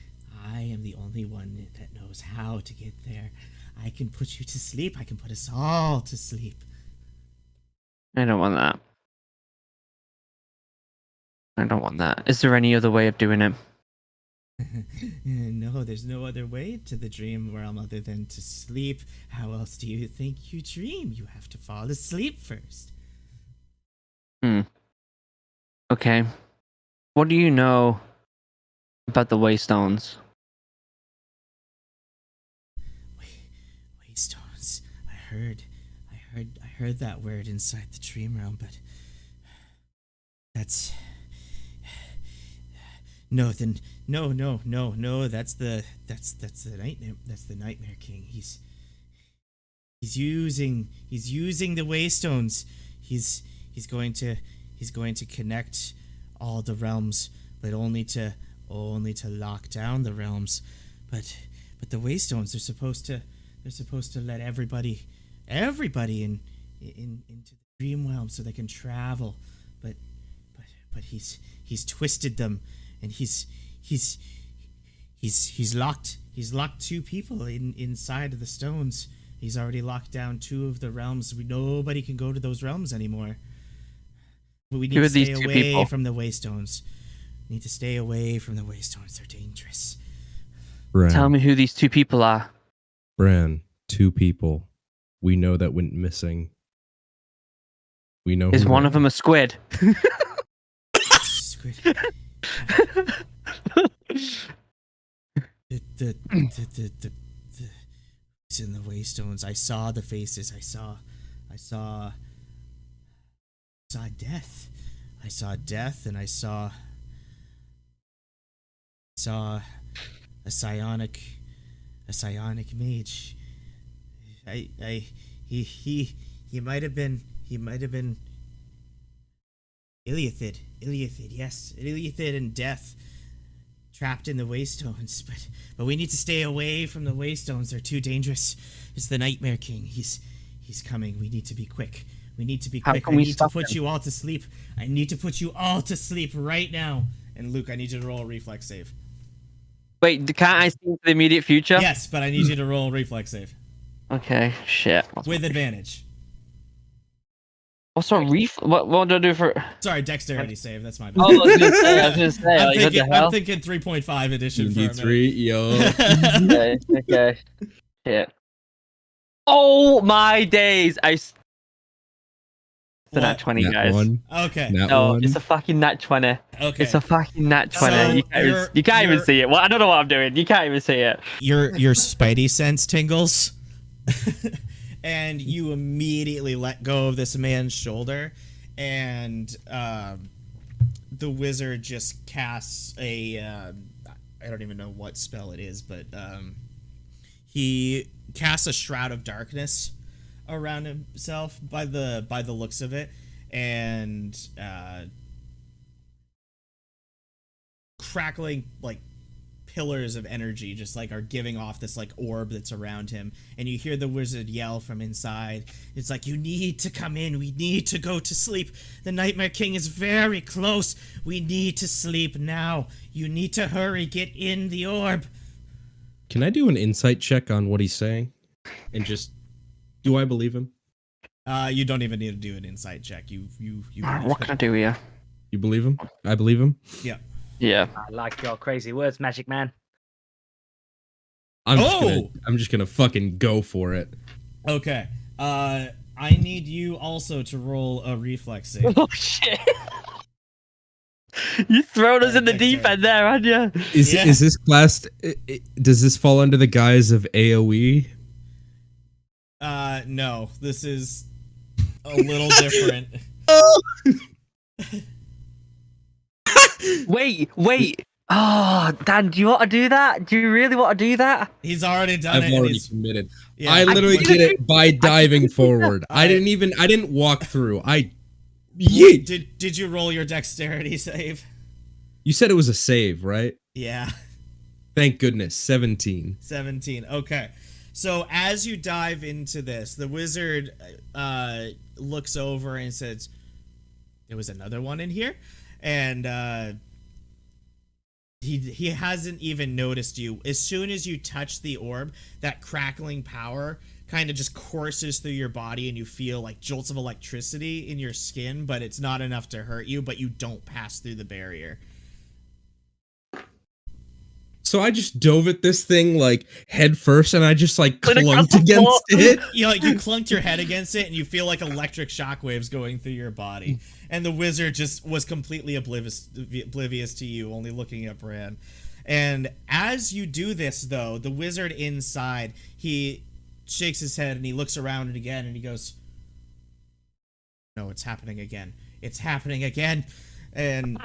am the only one that knows how to get there. I can put you to sleep. I can put us all to sleep. I don't want that. Is there any other way of doing it? No, there's no other way to the dream realm other than to sleep. How else do you think you dream? You have to fall asleep first. Okay. What do you know about the Waystones? Waystones. I heard that word inside the dream realm, but that's no. Then no. That's the Nightmare King. He's using the Waystones. He's going to connect all the realms, but only to lock down the realms. But the Waystones, they're supposed to let everybody into the dream realm so they can travel, but he's twisted them, and he's locked two people inside of the stones. He's already locked down 2 of the realms. Nobody can go to those realms anymore. But we need to stay away from the Waystones. We need to stay away from the Waystones. They're dangerous. Bran, Tell me who these 2 people are. Bran, 2 people. We know that went missing. We know. Is one of them a squid? Squid. the it's in the Waystones. I saw the faces. I saw death. I saw death, and I saw a psionic mage. He might have been Iliathid, yes, Iliathid and Death, trapped in the Waystones. But we need to stay away from the Waystones. They're too dangerous. It's the Nightmare King. He's coming. We need to be quick. I need to put you all to sleep. I need to put you all to sleep right now. And Luke, I need you to roll a reflex save. Wait, can't I see into the immediate future? Yes, but I need you to roll a reflex save. Okay, shit. With advantage. What's a what do I do for... Sorry, dexterity save. That's my bad. Oh, I was gonna say, I'm, like, what the thinking, hell? I'm thinking 3.5 edition for a minute. D3, yo. Okay. Shit. Oh my days! It's a nat 20, Nat guys. 1. Okay. Nat No, 1. it's a fucking nat 20. Okay. It's a fucking nat 20. So you can't even see it. Well, I don't know what I'm doing. You can't even see it. Your spidey sense tingles. And you immediately let go of this man's shoulder, and the wizard just casts a I don't even know what spell it is, but he casts a shroud of darkness around himself by the looks of it, and crackling like pillars of energy just like are giving off this like orb that's around him, and you hear the wizard yell from inside. It's like, you need to come in. We need to go to sleep. The Nightmare King is very close. We need to sleep now. You need to hurry. Get in the orb. Can I do an insight check on what he's saying? And just, do I believe him? You don't even need to do an insight check. You What can I do here? You believe him? I believe him. Yeah. Yeah. I like your crazy words, Magic Man. I'm just gonna fucking go for it. Okay. I need you also to roll a reflex save. Oh shit! You thrown us in the deep end there, haven't you? Is this classed? Does this fall under the guise of AOE? No. This is a little different. Wait. Oh, Dan, do you want to do that? Do you really want to do that? He's already done I've it. already committed. Yeah. I literally did it by diving forward. I didn't walk through. Did you roll your dexterity save? You said it was a save, right? Yeah. Thank goodness. 17. 17. Okay. So as you dive into this, the wizard looks over and says, there was another one in here? And he hasn't even noticed you. As soon as you touch the orb, that crackling power kind of just courses through your body, and you feel like jolts of electricity in your skin, but it's not enough to hurt you, but you don't pass through the barrier. So I just dove at this thing like head first, and I just like clunked against it. You clunked your head against it, and you feel like electric shockwaves going through your body. And the wizard just was completely oblivious to you, only looking at Bran. And as you do this, though, the wizard inside, he shakes his head and he looks around and again, and he goes, "No, it's happening again. It's happening again." And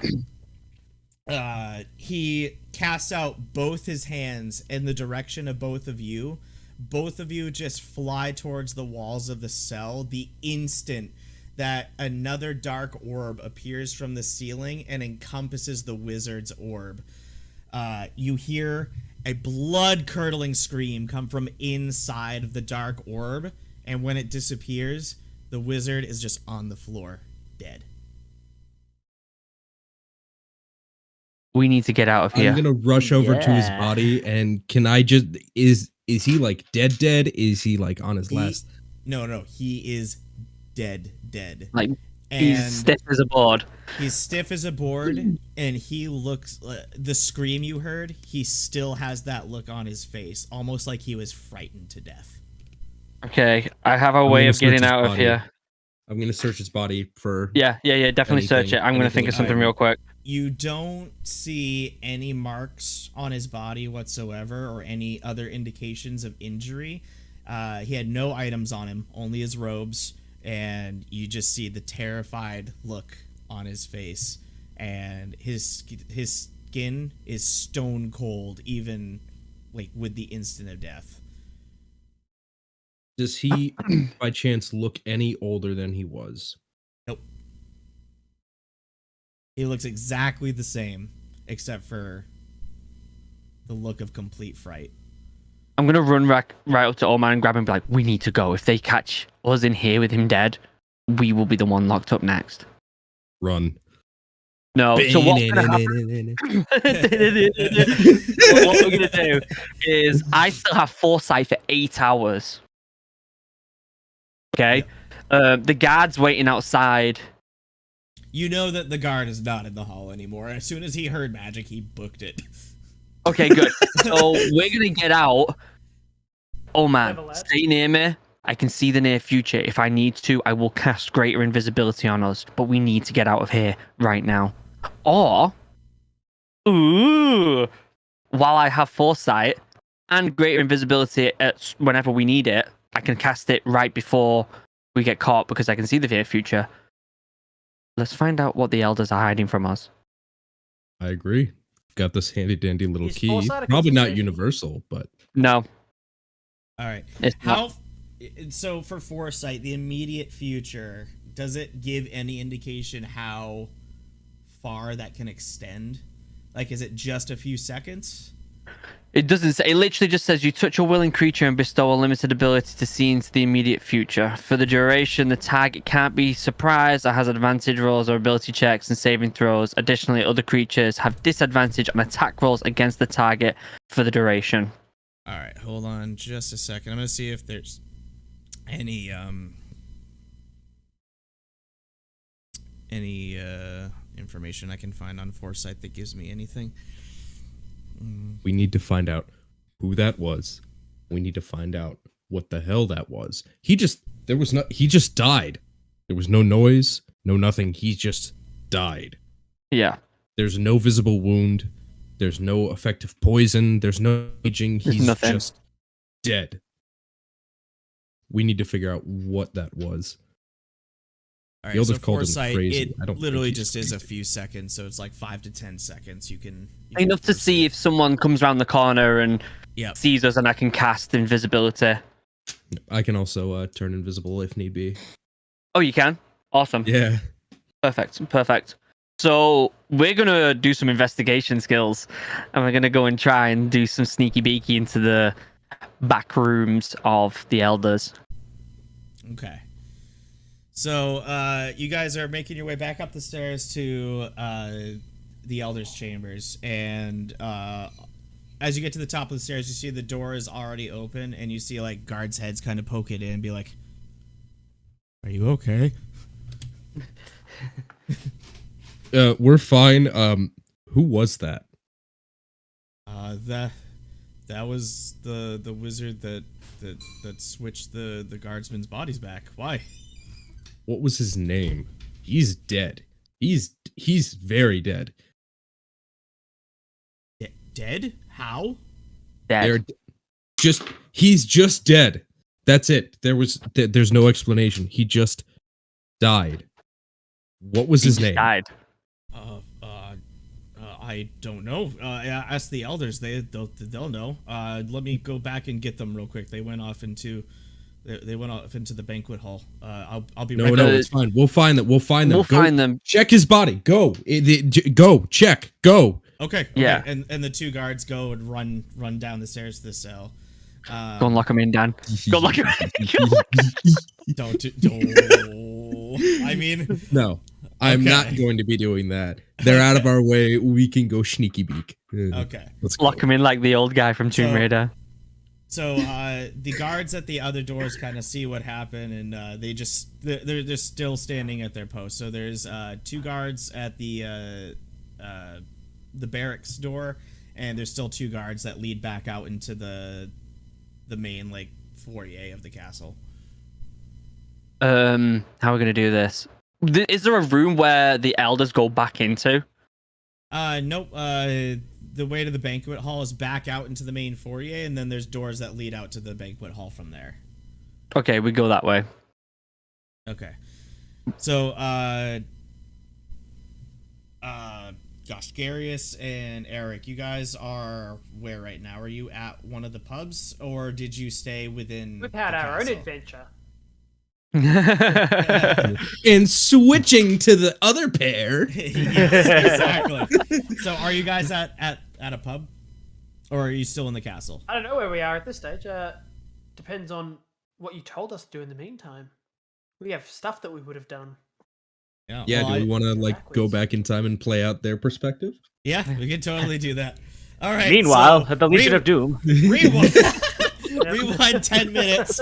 he casts out both his hands in the direction of both of you. Both of you just fly towards the walls of the cell the instant that another dark orb appears from the ceiling and encompasses the wizard's orb. You hear a blood-curdling scream come from inside of the dark orb, and when it disappears, The wizard is just on the floor, dead. We need to get out of here. I'm gonna rush over to his Yeah. body, and can I just is he like dead? Is he like on his last? No, he is dead. Like, And he's stiff as a board. he's stiff as a board, and he looks. The scream you heard, he still has that look on his face, almost like he was frightened to death. Okay, I have a I'm way gonna of getting search his out of body. here. I'm gonna search his body for. Yeah, definitely search Anything- it. I'm gonna think of anything something I- real quick. You don't see any marks on his body whatsoever, or any other indications of injury. He had no items on him, only his robes, and you just see the terrified look on his face, and his skin is stone cold, even like with the instant of death. Does he, by chance, look any older than he was? Nope. He looks exactly the same, except for the look of complete fright. I'm gonna run right up to Old Man and grab him and be like, we need to go. If they catch us in here with him dead, we will be the one locked up next. Run. No. So what's gonna happen? What we're gonna do is I still have foresight for 8 hours. Okay. The guard's waiting outside. You know that the guard is not in the hall anymore. As soon as he heard magic, he booked it. Okay, good. So we're gonna get out. Oh man, Never left. stay near me. I can see the near future. If I need to, I will cast greater invisibility on us. But we need to get out of here right now. Or, while I have foresight and greater invisibility at whenever we need it, I can cast it right before we get caught because I can see the near future. Let's find out what the elders are hiding from us. I agree. Got this handy dandy little Is key. foresight a Probably not concentration? universal, but No, All right. it's not. So for foresight, the immediate future, does it give any indication how far that can extend? Like, is it just a few seconds? It doesn't say. It literally just says you touch a willing creature and bestow a limited ability to see into the immediate future. For the duration, the target can't be surprised or has advantage rolls or ability checks and saving throws. Additionally, other creatures have disadvantage on attack rolls against the target for the duration. All right, hold on just a second. I'm gonna see if there's any information I can find on foresight that gives me anything. we need to find out who that was. We need to find out what the hell that was. He just died. There was no noise, no nothing. He just died. Yeah. There's no visible wound. There's no effective poison. There's no aging. There's He's nothing. just dead. We need to figure out what that was. All The right, so elders called him foresight, crazy. it I don't think literally he's just is a crazy. few seconds, so it's like 5 to 10 seconds. You can Enough to see if someone comes around the corner and Yep. sees us and I can cast invisibility. I can also turn invisible if need be. Oh, you can? Awesome. Yeah. Perfect. So we're going to do some investigation skills and we're going to go and try and do some sneaky beaky into the back rooms of the elders. Okay. So, you guys are making your way back up the stairs to the Elder's chambers, and as you get to the top of the stairs, you see the door is already open, and you see like guards' heads kind of poke it in and be like, "Are you okay?" We're fine. Who was that? That was the wizard that switched the guardsmen's bodies back. Why? What was his name? He's dead. He's very dead. Dead? How? Dead. He's just dead. That's it. There's no explanation. He just died. What was his He name? died. I don't know. Ask the elders. They'll know. Let me go back and get them real quick. They went off into the banquet hall. I'll be No, right no, back. it's fine. We'll find them. We'll find them. We'll Go find them. Check his body. Go. Go. Check. Go. Okay. Yeah. And the two guards go and run down the stairs to the cell. Go and lock him in, Dan. Go lock him in. Go lock him Don't. I mean, No, I'm Okay. not going to be doing that. They're out of our way. We can go sneaky beak. okay. Let's go. Lock him in like the old guy from Tomb So- Raider. So the guards at the other doors kind of see what happened, and they're still standing at their post. So there's 2 guards at the barracks door, and there's still 2 guards that lead back out into the main like foyer of the castle. How are we gonna do this? Is there a room where the elders go back into? Nope. The way to the banquet hall is back out into the main foyer, and then there's doors that lead out to the banquet hall from there. Okay, we go that way. Okay. So, gosh, Garius and Eric, you guys are where right now? Are you at one of the pubs, or did you stay within? We've had the our own castle? adventure. And switching to the other pair. Yes, exactly. So, are you guys at a pub, or are you still in the castle? I don't know where we are at this stage. Depends on what you told us to do in the meantime. We have stuff that we would have done. Yeah, well, do we want to like go backwards. back in time and play out their perspective? Yeah, we can totally do that. All right. Meanwhile, so at the Legion of Doom. Rewind 10 minutes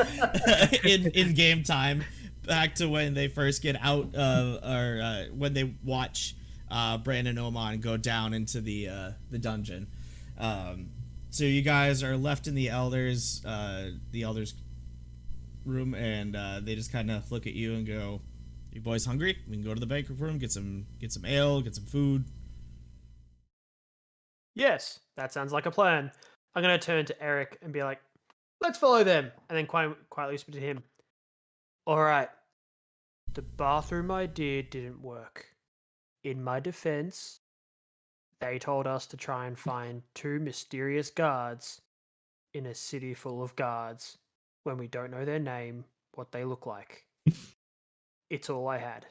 in game time back to when they first get out or when they watch Brandon Oman go down into the dungeon. So you guys are left in the elders room, and they just kind of look at you and go, "You boys hungry? We can go to the banquet room, get some ale, get some food." Yes, that sounds like a plan. I'm going to turn to Eric and be like, let's follow them. And then quietly whisper to him, all right, the bathroom idea didn't work. In my defense, they told us to try and find 2 mysterious guards in a city full of guards when we don't know their name, what they look like. It's all I had.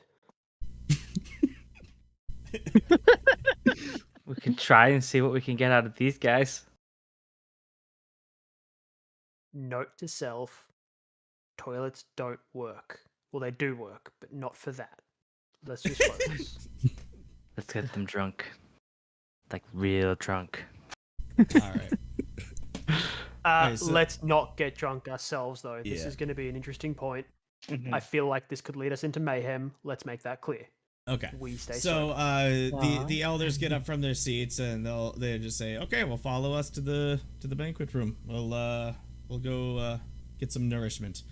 We can try and see what we can get out of these guys. Note to self, toilets don't work. Well, they do work, but not for that. Let's just focus. Let's get them drunk. Like real drunk. All right. Alright, so- Let's not get drunk ourselves, though. This Yeah. is going to be an interesting point. Mhm. I feel like this could lead us into mayhem. Let's make that clear. Okay. We stay So sober. the elders get up from their seats, and they just say, "Okay, well, follow us to the banquet room. We'll go get some nourishment."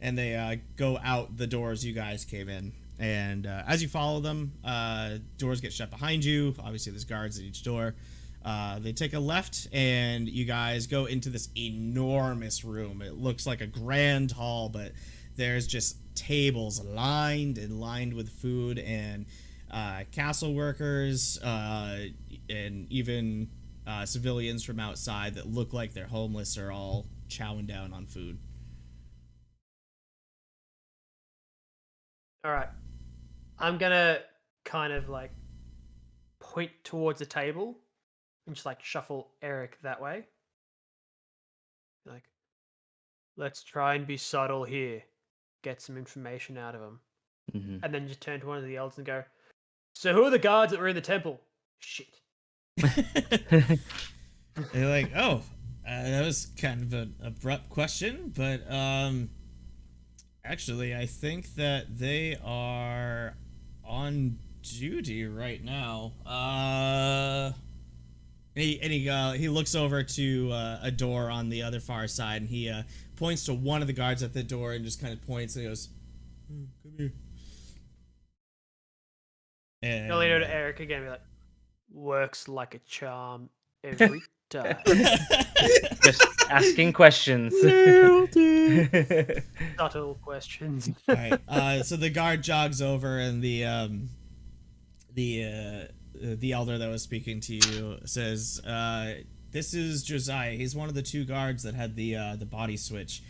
And they go out the doors you guys came in, and as you follow them, doors get shut behind you. Obviously, there's guards at each door. They take a left, and you guys go into this enormous room. It looks like a grand hall, but there's just tables lined with food, and castle workers and even civilians from outside that look like they're homeless are all chowing down on food. All right. I'm going to kind of like point towards a table and just like shuffle Eric that way. Like, let's try and be subtle here. Get some information out of him. Mhm. And then just turn to one of the elders and go, so who are the guards that were in the temple? Shit. They're like, "Oh, that was kind of an abrupt question, but actually, I think that they are on duty right now." He looks over to a door on the other far side, and he points to one of the guards at the door and just kind of points and goes, "Come here." And I'll lean over to Eric again and be like, works like a charm every time. Just asking questions. Subtle questions. Alright, so the guard jogs over, and the elder that was speaking to you says, "This is Josiah. He's one of the 2 guards that had the body switch.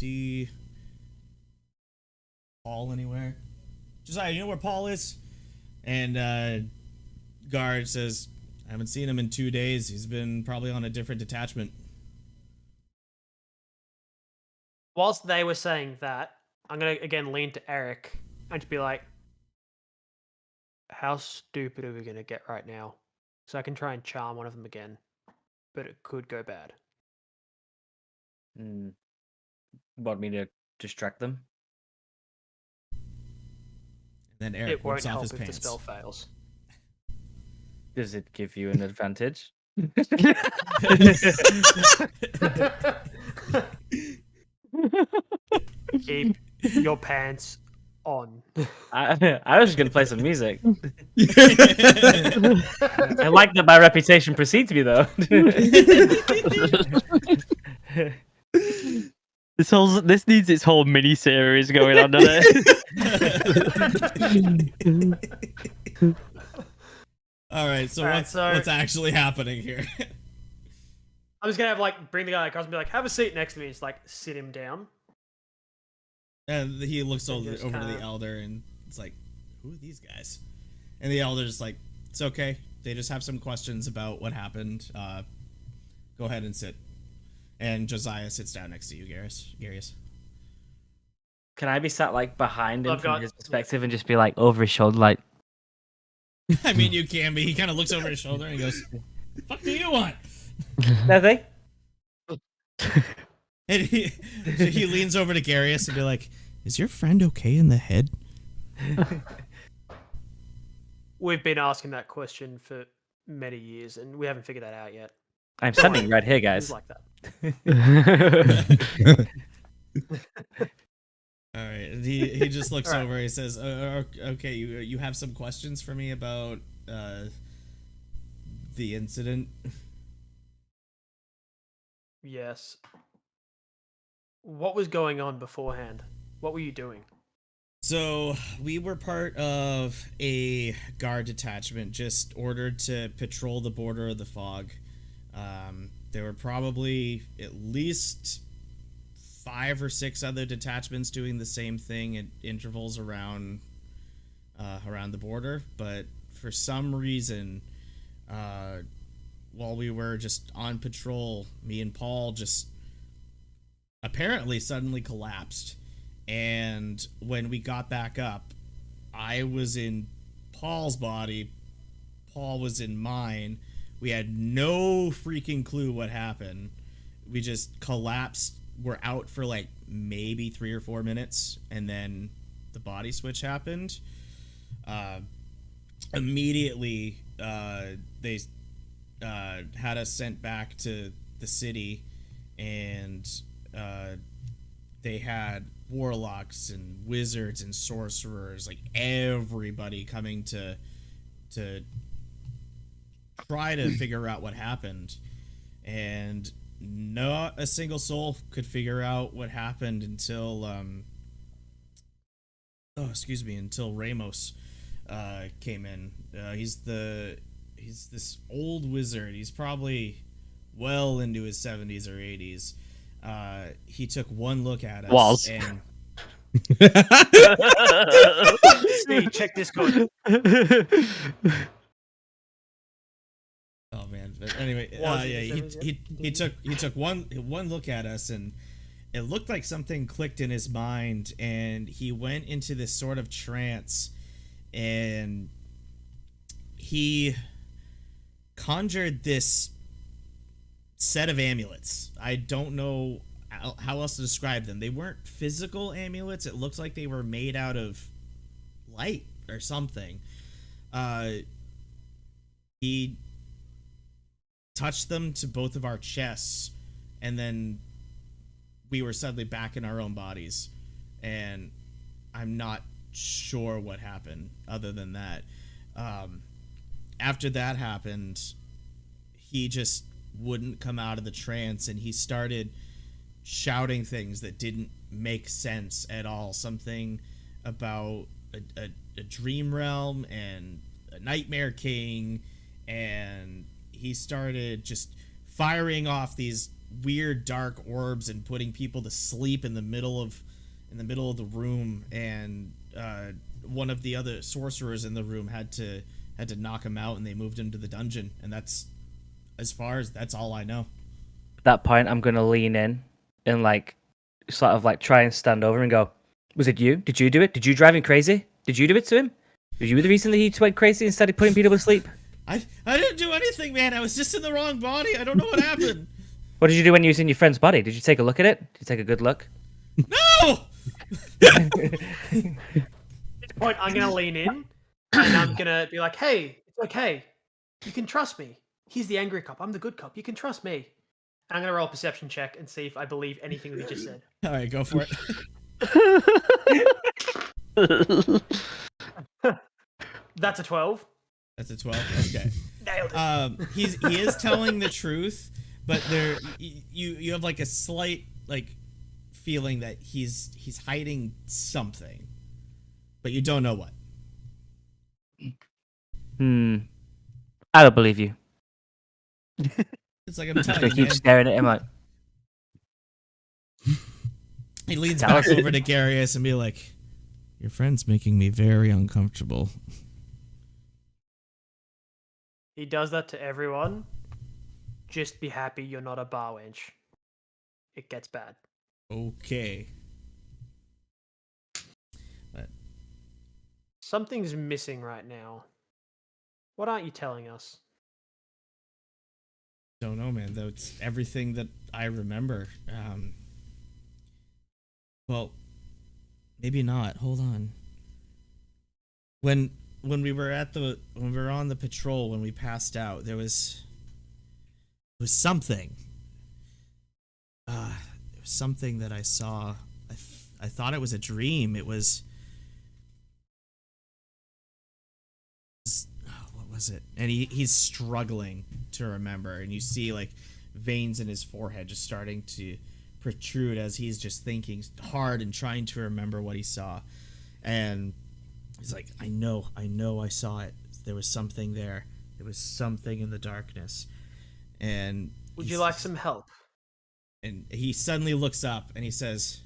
See Paul anywhere? Josiah, you know where Paul is?" And guard says, I haven't seen him in 2 days. He's been probably on a different detachment. Whilst they were saying that, I'm going to again lean to Eric and just be like, how stupid are we going to get right now? So I can try and charm one of them again, but it could go bad. Want me to distract them? And then Eric It won't rips off help his if pants. the spell fails. Does it give you an advantage? Keep your pants on. I was just gonna play some music. I like that my reputation precedes me, though. This needs its whole mini series going on, doesn't it? All right, so All right, what's so- what's actually happening here? I'm just going to bring the guy across and be like, have a seat next to me. Just sit him down. And he looks over, just over to the kinda- elder and it's like, who are these guys? And the elder's like, it's okay. They just have some questions about what happened. Go ahead and sit. And Josiah sits down next to you, Garius. Can I be sat behind him I've from got- his perspective and just be over his shoulder, I mean, you can be. He kind of looks over his shoulder and he goes, "The fuck do you want?" nothing? And he leans over to Garius and be like, "Is your friend okay in the head?" We've been asking that question for many years, and we haven't figured that out yet. I'm standing right here, He's guys. like that. All right. And he just looks All right. over. He says, "Okay, you have some questions for me about the incident." Yes. What was going on beforehand? What were you doing? So we were part of a guard detachment, just ordered to patrol the border of the fog. There were probably at least 5 or 6 other detachments doing the same thing at intervals around the border, but for some reason, while we were just on patrol, me and Paul just apparently suddenly collapsed. And when we got back up, I was in Paul's body, Paul was in mine. We had no freaking clue what happened. We just collapsed. We're out for maybe 3 or 4 minutes, and then the body switch happened. Immediately, they had us sent back to the city, and they had warlocks and wizards and sorcerers, everybody coming to try to figure out what happened. And not a single soul could figure out what happened until until Ramos came in. He's this old wizard. He's probably well into his 70s or 80s. He took one look at us and See, check Discord. oh man. But anyway, Was yeah, it he took one look at us, and it looked like something clicked in his mind, and he went into this sort of trance, and he conjured this set of amulets. I don't know how else to describe them. They weren't physical amulets. It looked like they were made out of light or something. He touched them to both of our chests, and then we were suddenly back in our own bodies. And I'm not sure what happened other than that. After that happened, he just wouldn't come out of the trance, and he started shouting things that didn't make sense at all. Something about a dream realm and a nightmare king, and he started just firing off these weird dark orbs and putting people to sleep in the middle of the room. And one of the other sorcerers in the room had to had to knock him out, and they moved him to the dungeon. And that's that's all I know. At that point, I'm gonna lean in and like sort of like try and stand over and go, "Was it you? Did you do it? Did you drive him crazy? Did you do it to him? Were you the reason that he went crazy and started putting people to sleep?" I didn't do anything, man. I was just in the wrong body. I don't know what happened. What did you do when you was in your friend's body? Did you take a look at it? Did you take a good look? No! At this point, I'm gonna lean in and I'm gonna be like, "Hey, it's okay. You can trust me. He's the angry cop. I'm the good cop. You can trust me." And I'm gonna roll a perception check and see if I believe anything that he just said. All right, go for it. That's a 12. That's a 12. Okay. Nailed it. He is telling the truth, but you have like a slight like feeling that he's hiding something, but you don't know what. I don't believe you. It's like I'm I'm just telling gonna you, keep man. staring at him like, He leans Tell back us. over to Garius and be like, "Your friend's making me very uncomfortable." He does that to everyone. Just be happy you're not a bar wench. It gets bad. Okay. But Something's missing right now. What aren't you telling us? don't know, man. Though it's everything that I remember. Well, maybe not. Hold on. When we were on the patrol, when we passed out, there was something. It was something that I saw. I thought it was a dream. It was. What was it? And he's struggling to remember, and you see like veins in his forehead just starting to protrude as he's just thinking hard and trying to remember what he saw. And he's like, I know I saw it. There was something there. There was something in the darkness. And Would you like some help? And he suddenly looks up and he says,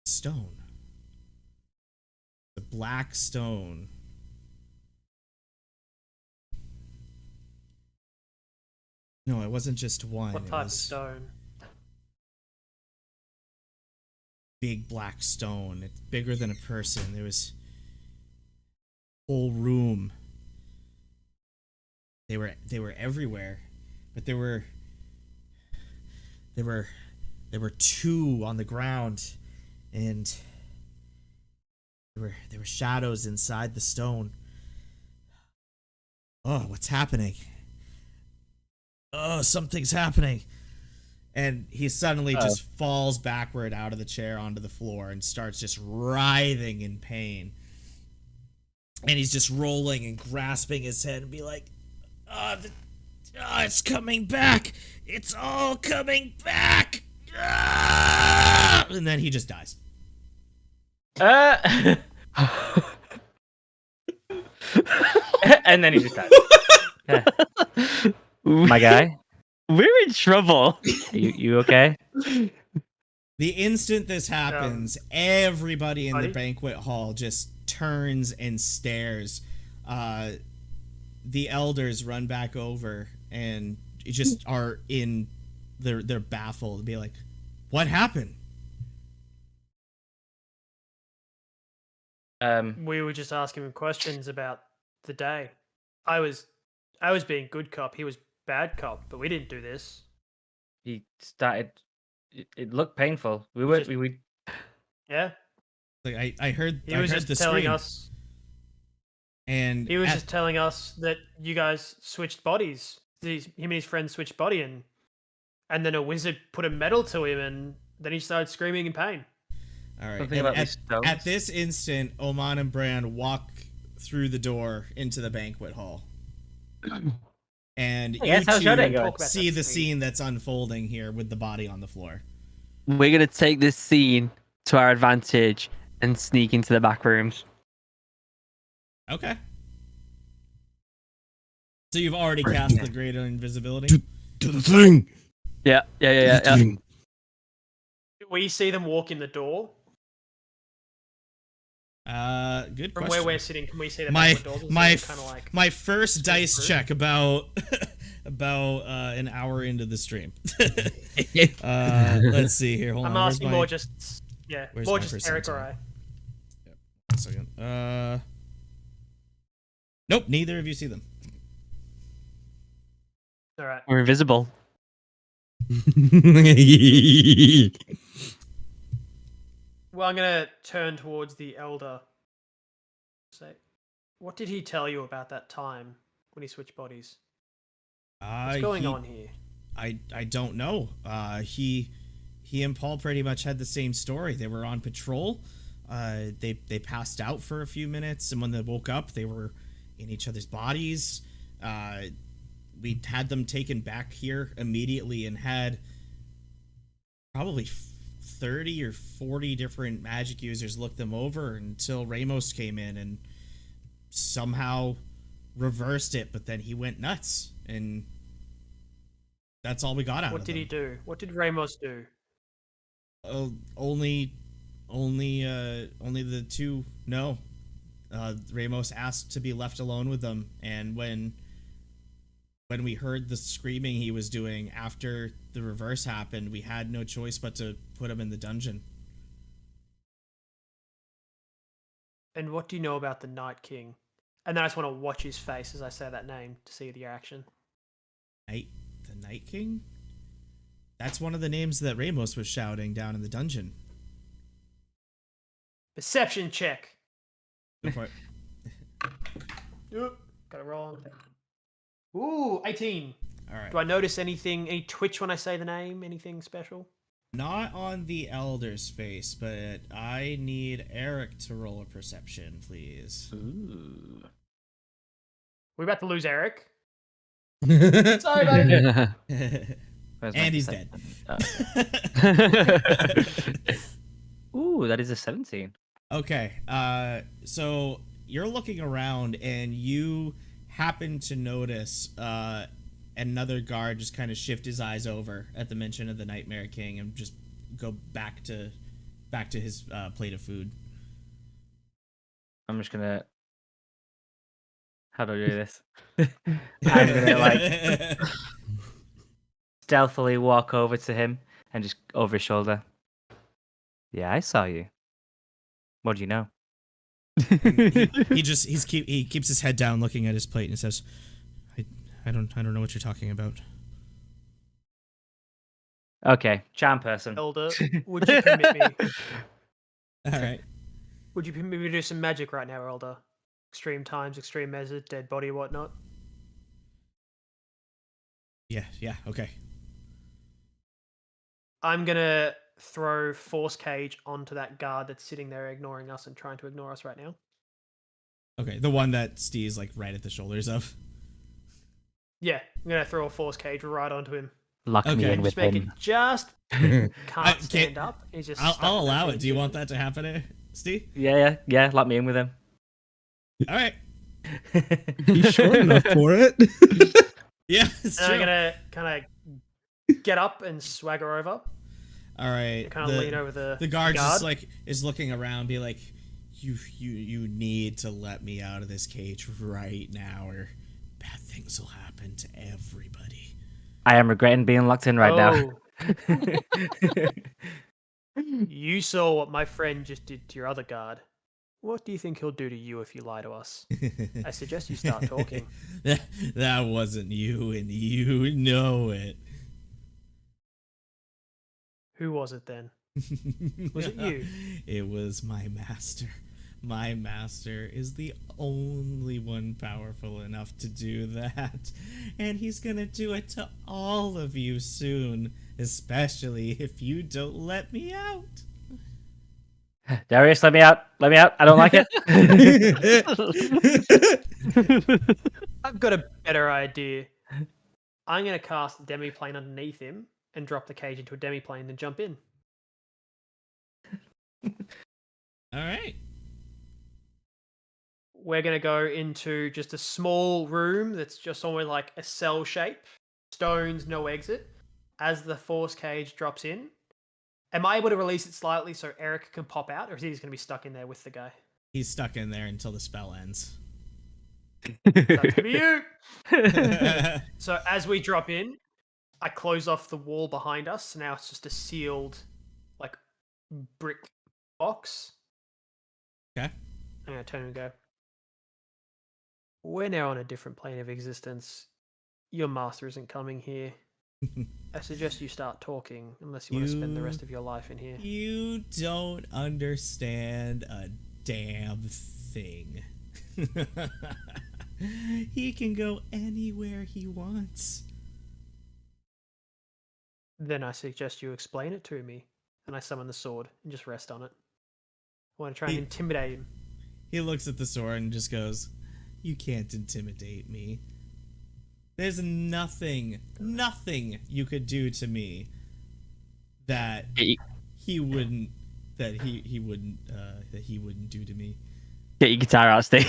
"Stone. The black stone." No, it wasn't just one. What It type of was stone? big black stone. It's bigger than a person. There was a whole room. They were everywhere, but there were two on the ground, and there were shadows inside the stone. Oh, what's happening? Oh, something's happening. And he suddenly just falls backward out of the chair onto the floor and starts just writhing in pain. And he's just rolling and grasping his head and be like, it's coming back. It's all coming back. And then he just dies. and then he just died. Yeah. My guy, We're in trouble. you okay? The instant this happens, everybody in the buddy? banquet hall just turns and stares. The elders run back over and just are in. They're baffled. Be like, "What happened?" We were just asking him questions about the day. I was being good cop. He was bad cop, but we didn't do this. He started. It looked painful. We were. Just- We Yeah, Like I heard. he I was heard the just telling scream, us. and He was at- just telling us that you guys switched bodies. Him and his friend switched body, and then a wizard put a medal to him, and then he started screaming in pain. All right. Something And about these stones? at this instant, Oman and Bran walk through the door into the banquet hall. And Yes, how's your day going? see the scene that's unfolding here with the body on the floor. We're gonna take this scene to our advantage and sneak into the back rooms. Okay. So you've already cast the greater invisibility? To the thing. Yeah. We see them walk in the door, Good From question. where we're sitting, can we see the my banquet doors? my Kind of like my first dice through? check about an hour into the stream. Let's see here. Hold I'm on. asking more just where's more my just Eric or percentile? I. 1 second. Nope. Neither of you see them. All right. We're invisible. Well, I'm gonna turn towards the elder. Say, what did he tell you about that time when he switched bodies? What's going on here? I don't know. He and Paul pretty much had the same story. They were on patrol. They passed out for a few minutes, and when they woke up, they were in each other's bodies. We had them taken back here immediately and had probably 30 or 40 different magic users look them over until Ramos came in and somehow reversed it, but then he went nuts, and that's all we got out of What did he do? What did Ramos do? Only the two know. Ramos asked to be left alone with them, and when we heard the screaming he was doing after the reverse happened, we had no choice but to put him in the dungeon. And what do you know about the Night King? And then I just want to watch his face as I say that name to see the reaction. The Night King? That's one of the names that Ramos was shouting down in the dungeon. Perception check. Go for it. Yep. Got it wrong. Ooh, 18. All right. Do I notice anything, any twitch when I say the name? Anything special? Not on the Elder's face, but I need Eric to roll a perception, please. Ooh. We're about to lose Eric. Sorry, buddy. Where's my And he's percent- dead. Ooh, that is a 17. Okay, so you're looking around and you happen to notice another guard just kind of shift his eyes over at the mention of the Nightmare King and just go back to his plate of food. I'm just gonna. How do I do this? I'm gonna like stealthily walk over to him and just over his shoulder. Yeah, I saw you. What do you know? He keeps his head down, looking at his plate, and says, "I don't know what you're talking about." Okay, charm person. Elder, would you permit me? All right. Would you permit me to do some magic right now, Elder? Extreme times, extreme measures, dead body, whatnot. Yeah. Okay. I'm gonna throw Force Cage onto that guard that's sitting there ignoring us and trying to ignore us right now. Okay, the one that Steve's like right at the shoulders of. Yeah, I'm gonna throw a Force Cage right onto him. Lock me Okay. in And with just make him. it just I can't stand up. He's just stuck I'll in that allow it. same Do you want position. that to happen, Steve? Yeah. Lock me in with him. All right. He's short enough for it. Yeah, it's And true. I'm gonna kind of get up and swagger over, All right. kind of lean over the guard guard. just like is looking around, be like, you need to let me out of this cage right now, or bad things will happen to everybody. I am regretting being locked in right now. Oh, you saw what my friend just did to your other guard. What do you think he'll do to you if you lie to us? I suggest you start talking. that wasn't you, and you know it. Who was it then? Was it you? It was my master. My master is the only one powerful enough to do that. And he's gonna do it to all of you soon, especially if you don't let me out. Darius, let me out. Let me out. I don't like it. I've got a better idea. I'm going to cast Demiplane underneath him and drop the cage into a Demiplane and jump in. All right. We're going to go into just a small room that's just almost like a cell shape. Stones, no exit. As the Force Cage drops in, am I able to release it slightly so Eric can pop out, or is he just going to be stuck in there with the guy? He's stuck in there until the spell ends. That's gonna be you. So as we drop in, I close off the wall behind us. So now it's just a sealed, like, brick box. Okay. I'm gonna turn and go. We're now on a different plane of existence. Your master isn't coming here. I suggest you start talking, unless you want to spend the rest of your life in here. You don't understand a damn thing. He can go anywhere he wants. Then I suggest you explain it to me. And I summon the sword and just rest on it. I want to try and intimidate him. He looks at the sword and just goes, "You can't intimidate me. There's nothing you could do to me that he wouldn't do to me." Get your guitar out, Steve.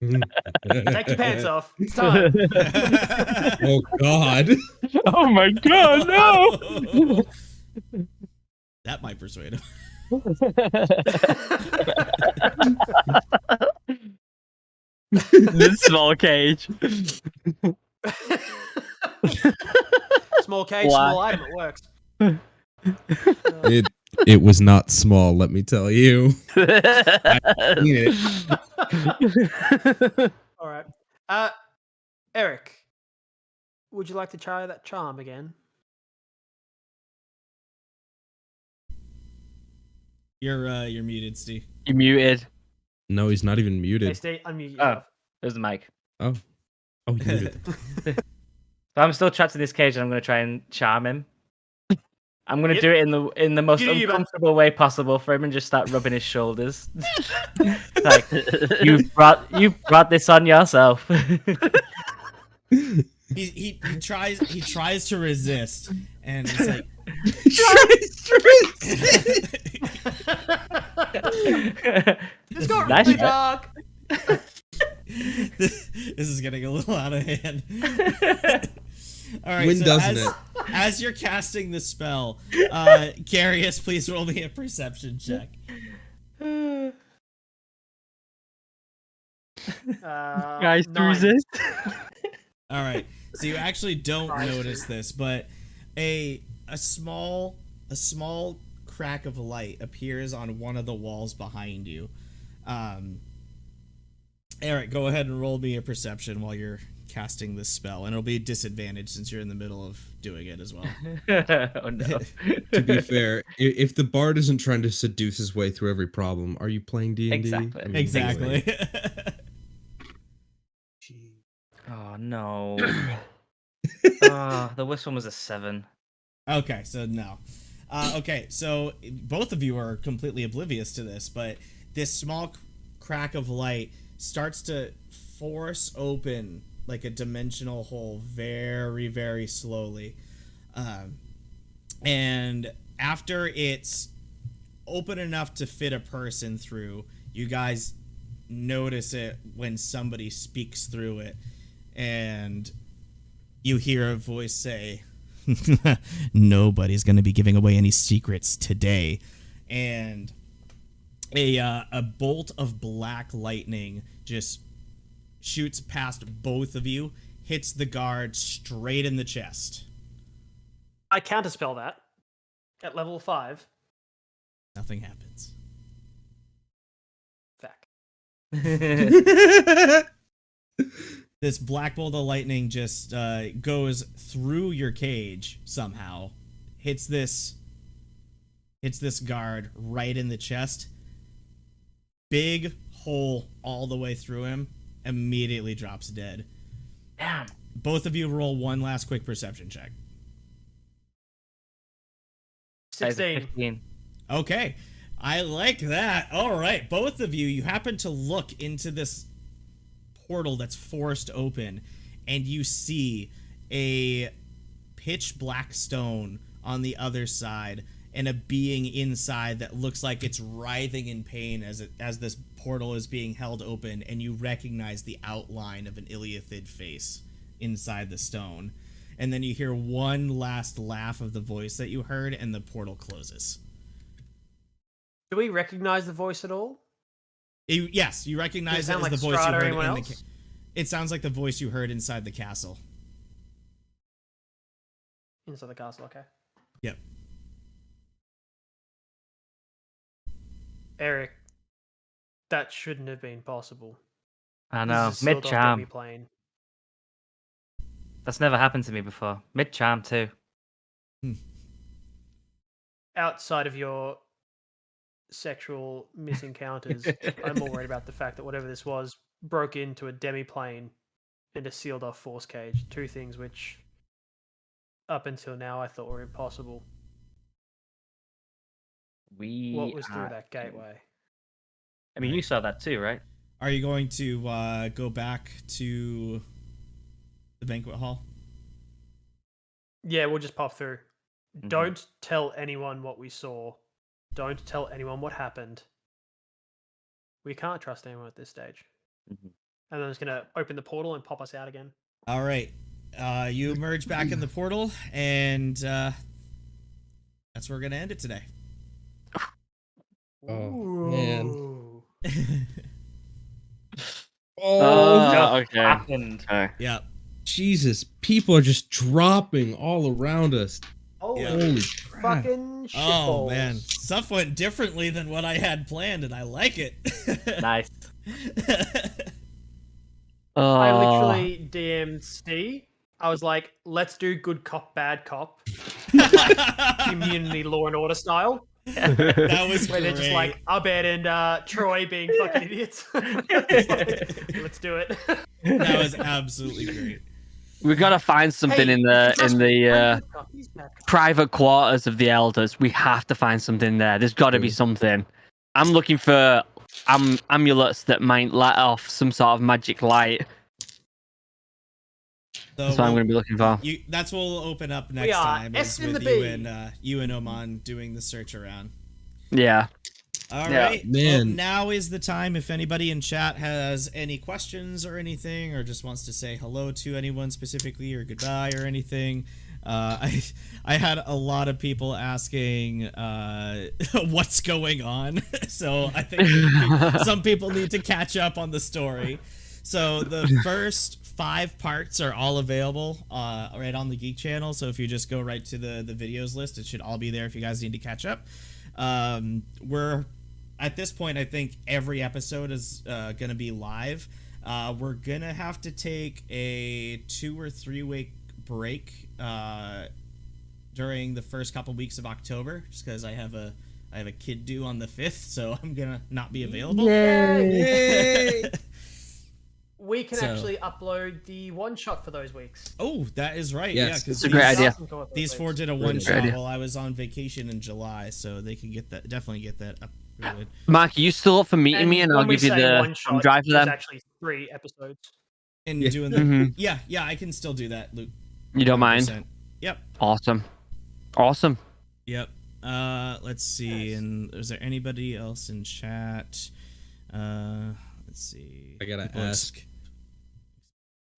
Take your pants off. It's time. Oh God. Oh my god, no! That might persuade him. The small cage. Small cage, Why? small item. It works. It was not small, let me tell you. I've seen it. All right. Eric, would you like to try that charm again? You're muted, Steve. You muted. No, he's not even Hey, muted. stay unmute Oh, yourself. there's the mic. Oh, he muted. So I'm still trapped in this cage, and I'm going to try and charm him. I'm going to Yep. do it in the most You do you, man. uncomfortable way possible for him, and just start rubbing his shoulders. Like, you brought this on yourself. He tries to resist, and he's like, It's got Nice really try. dark. "This is getting a little out of hand." All right, When so doesn't it? as you're casting the spell, Garius, please roll me a perception check. Guys, to 9. resist. All right, so you actually don't notice this, but a small crack of light appears on one of the walls behind you. Eric, go ahead and roll me a perception while you're casting this spell, and it'll be a disadvantage since you're in the middle of doing it as well. Oh no. To be fair, if the bard isn't trying to seduce his way through every problem, are you playing D&D? Exactly. I mean, Exactly. Oh no. The worst one was a 7. Okay, so no. Okay, so both of you are completely oblivious to this, but this small crack of light starts to force open like a dimensional hole very, very slowly. And after it's open enough to fit a person through, you guys notice it when somebody speaks through it, and you hear a voice say, "Nobody's going to be giving away any secrets today." And a bolt of black lightning just shoots past both of you, hits the guard straight in the chest. I counterspell that at level 5. Nothing happens. Fuck. This black bolt of lightning just goes through your cage somehow, hits this guard right in the chest. Big hole all the way through him. Immediately drops dead. Damn. Both of you roll one last quick perception check. That is a 16. 15. Okay, I like that. All right, both of you happen to look into this portal that's forced open, and you see a pitch black stone on the other side, and a being inside that looks like it's writhing in pain as this portal is being held open, and you recognize the outline of an Iliathid face inside the stone. And then you hear one last laugh of the voice that you heard, and the portal closes. Do we recognize the voice at all? Yes, you recognize it sound as like the voice you Strahd or heard anyone in the. else? It sounds like the voice you heard inside the castle. Inside the castle, okay. Yep. Eric, that shouldn't have been possible. I This know. is a sealed off Mid-charm. demi-plane. That's never happened to me before. Mid-charm too. Outside of your sexual misencounters, I'm more worried about the fact that whatever this was broke into a demi-plane and a sealed off force cage. Two things which, up until now, I thought were impossible. What was through that gateway? I mean, you saw that too, right? Are you going to go back to the banquet hall? Yeah, we'll just pop through. Mhm. Don't tell anyone what we saw. Don't tell anyone what happened. We can't trust anyone at this stage. Mhm. And then I'm just going to open the portal and pop us out again. All right. You emerge back in the portal, and that's where we're going to end it today. Oh, man. Ooh. Oh, okay. Happened. Okay. Yeah. Jesus. People are just dropping all around us. Holy Holy crap. fucking shit Oh, balls. man. Stuff went differently than what I had planned, and I like it. Nice. I literally DM'd Steve. I was like, let's do good cop, bad cop. Like, community law and order style. That was Where they're just like Abed and Troy being fucking idiots. It's like, let's do it. That was absolutely great. We gotta find something Hey, in the trust me, I'm good cop, he's bad cop. private quarters of the elders. We have to find something there. There's got to be something. I'm looking for amulets that might light off some sort of magic light. So That's what I'm going to be looking for. that's what we'll open up We next are time. S Is in with the you B. and Oman doing the search around. Yeah. All Yeah. right. Man. Well, now is the time. If anybody in chat has any questions or anything, or just wants to say hello to anyone specifically, or goodbye or anything, I had a lot of people asking what's going on. So I think some people need to catch up on the story. So the first 5 parts are all available right on the Geek channel. So if you just go right to the videos list, it should all be there if you guys need to catch up. We're at this point, I think every episode is going to be live. We're going to have to take a 2 or 3 week break during the first couple weeks of October, just because I have a kid due on the 5th, so I'm going to not be available. Yay! We can So- actually upload the one shot for those weeks. Oh, that is right. Yes. Yeah, because It's a great idea. These 4 did a Great one shot idea. while I was on vacation in July, so they can definitely get that uploaded. Mark, are you still up for meeting me and I'll when we give you say the one shot, drive for there's them? actually 3 episodes. And Yeah. doing the Mhm. yeah, I can still do that, Luke. You don't mind? 100%. Yep. Awesome. Awesome. Yep. Let's see. Nice. And is there anybody else in chat? Let's see. I gotta People ask.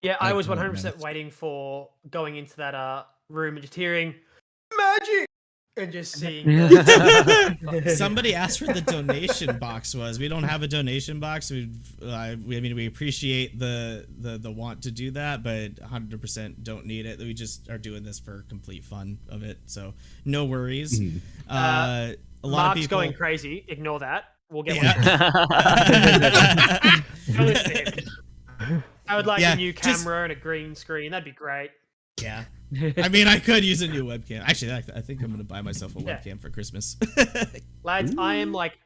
Yeah, I Like, was oh, 100% man. waiting for going into that room and just hearing magic and just seeing. Somebody asked where the donation box was. We don't have a donation box. We appreciate the want to do that, but 100% don't need it. We just are doing this for complete fun of it, so no worries. Mhm. A lot Mark's of people going crazy. Ignore that. We'll get one. Yeah. Go listen to him. I would like Yeah, a new just- camera and a green screen. That'd be great. Yeah. I mean, I could use a new webcam. Actually, I think I'm gonna buy myself a Yeah. webcam for Christmas. Lads, I am like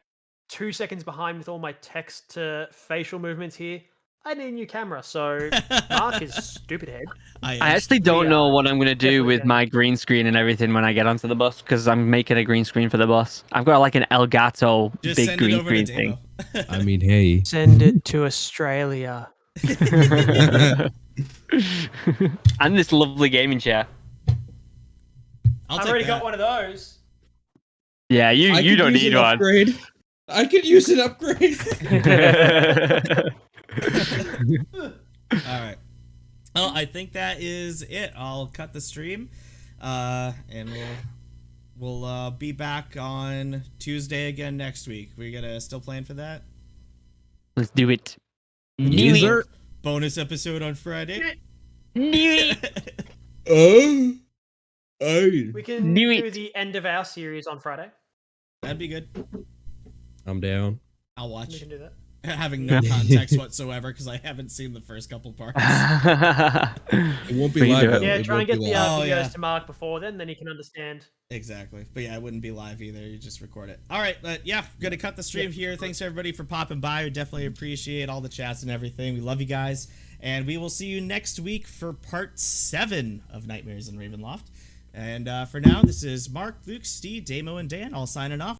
2 seconds behind with all my text to facial movements here. I need a new camera, so Mark is stupid head. I actually don't We know are what I'm going to do definitely with getting- my green screen and everything when I get onto the bus because I'm making a green screen for the bus. I've got like an Elgato just big send it green over to screen Davo. I mean, hey. Send it to Australia. thing. And this lovely gaming chair. I'll I've take already that. got one of those. Yeah, I you could don't use need an one. upgrade. I could use an upgrade. All right. Well, I think that is it. I'll cut the stream, and we'll be back on Tuesday again next week. We gonna still plan for that? Let's do it. User. Bonus episode on Friday. Oh. We can Knew do it. the end of our series on Friday. That'd be good. I'm down. I'll We watch. can do that. Having no context whatsoever because I haven't seen the first couple parts. It won't be We can live. do it. though. Yeah, It try and won't get be the live. Oh, videos yeah. to Mark before then he can understand. Exactly. But yeah, it wouldn't be live either. You just record it. All right, but yeah, gonna cut the stream here. Thanks everybody for popping by. We definitely appreciate all the chats and everything. We love you guys. And we will see you next week for part 7 of Nightmares in Ravenloft. And for now, this is Mark, Luke, Steve, Damo, and Dan all signing off.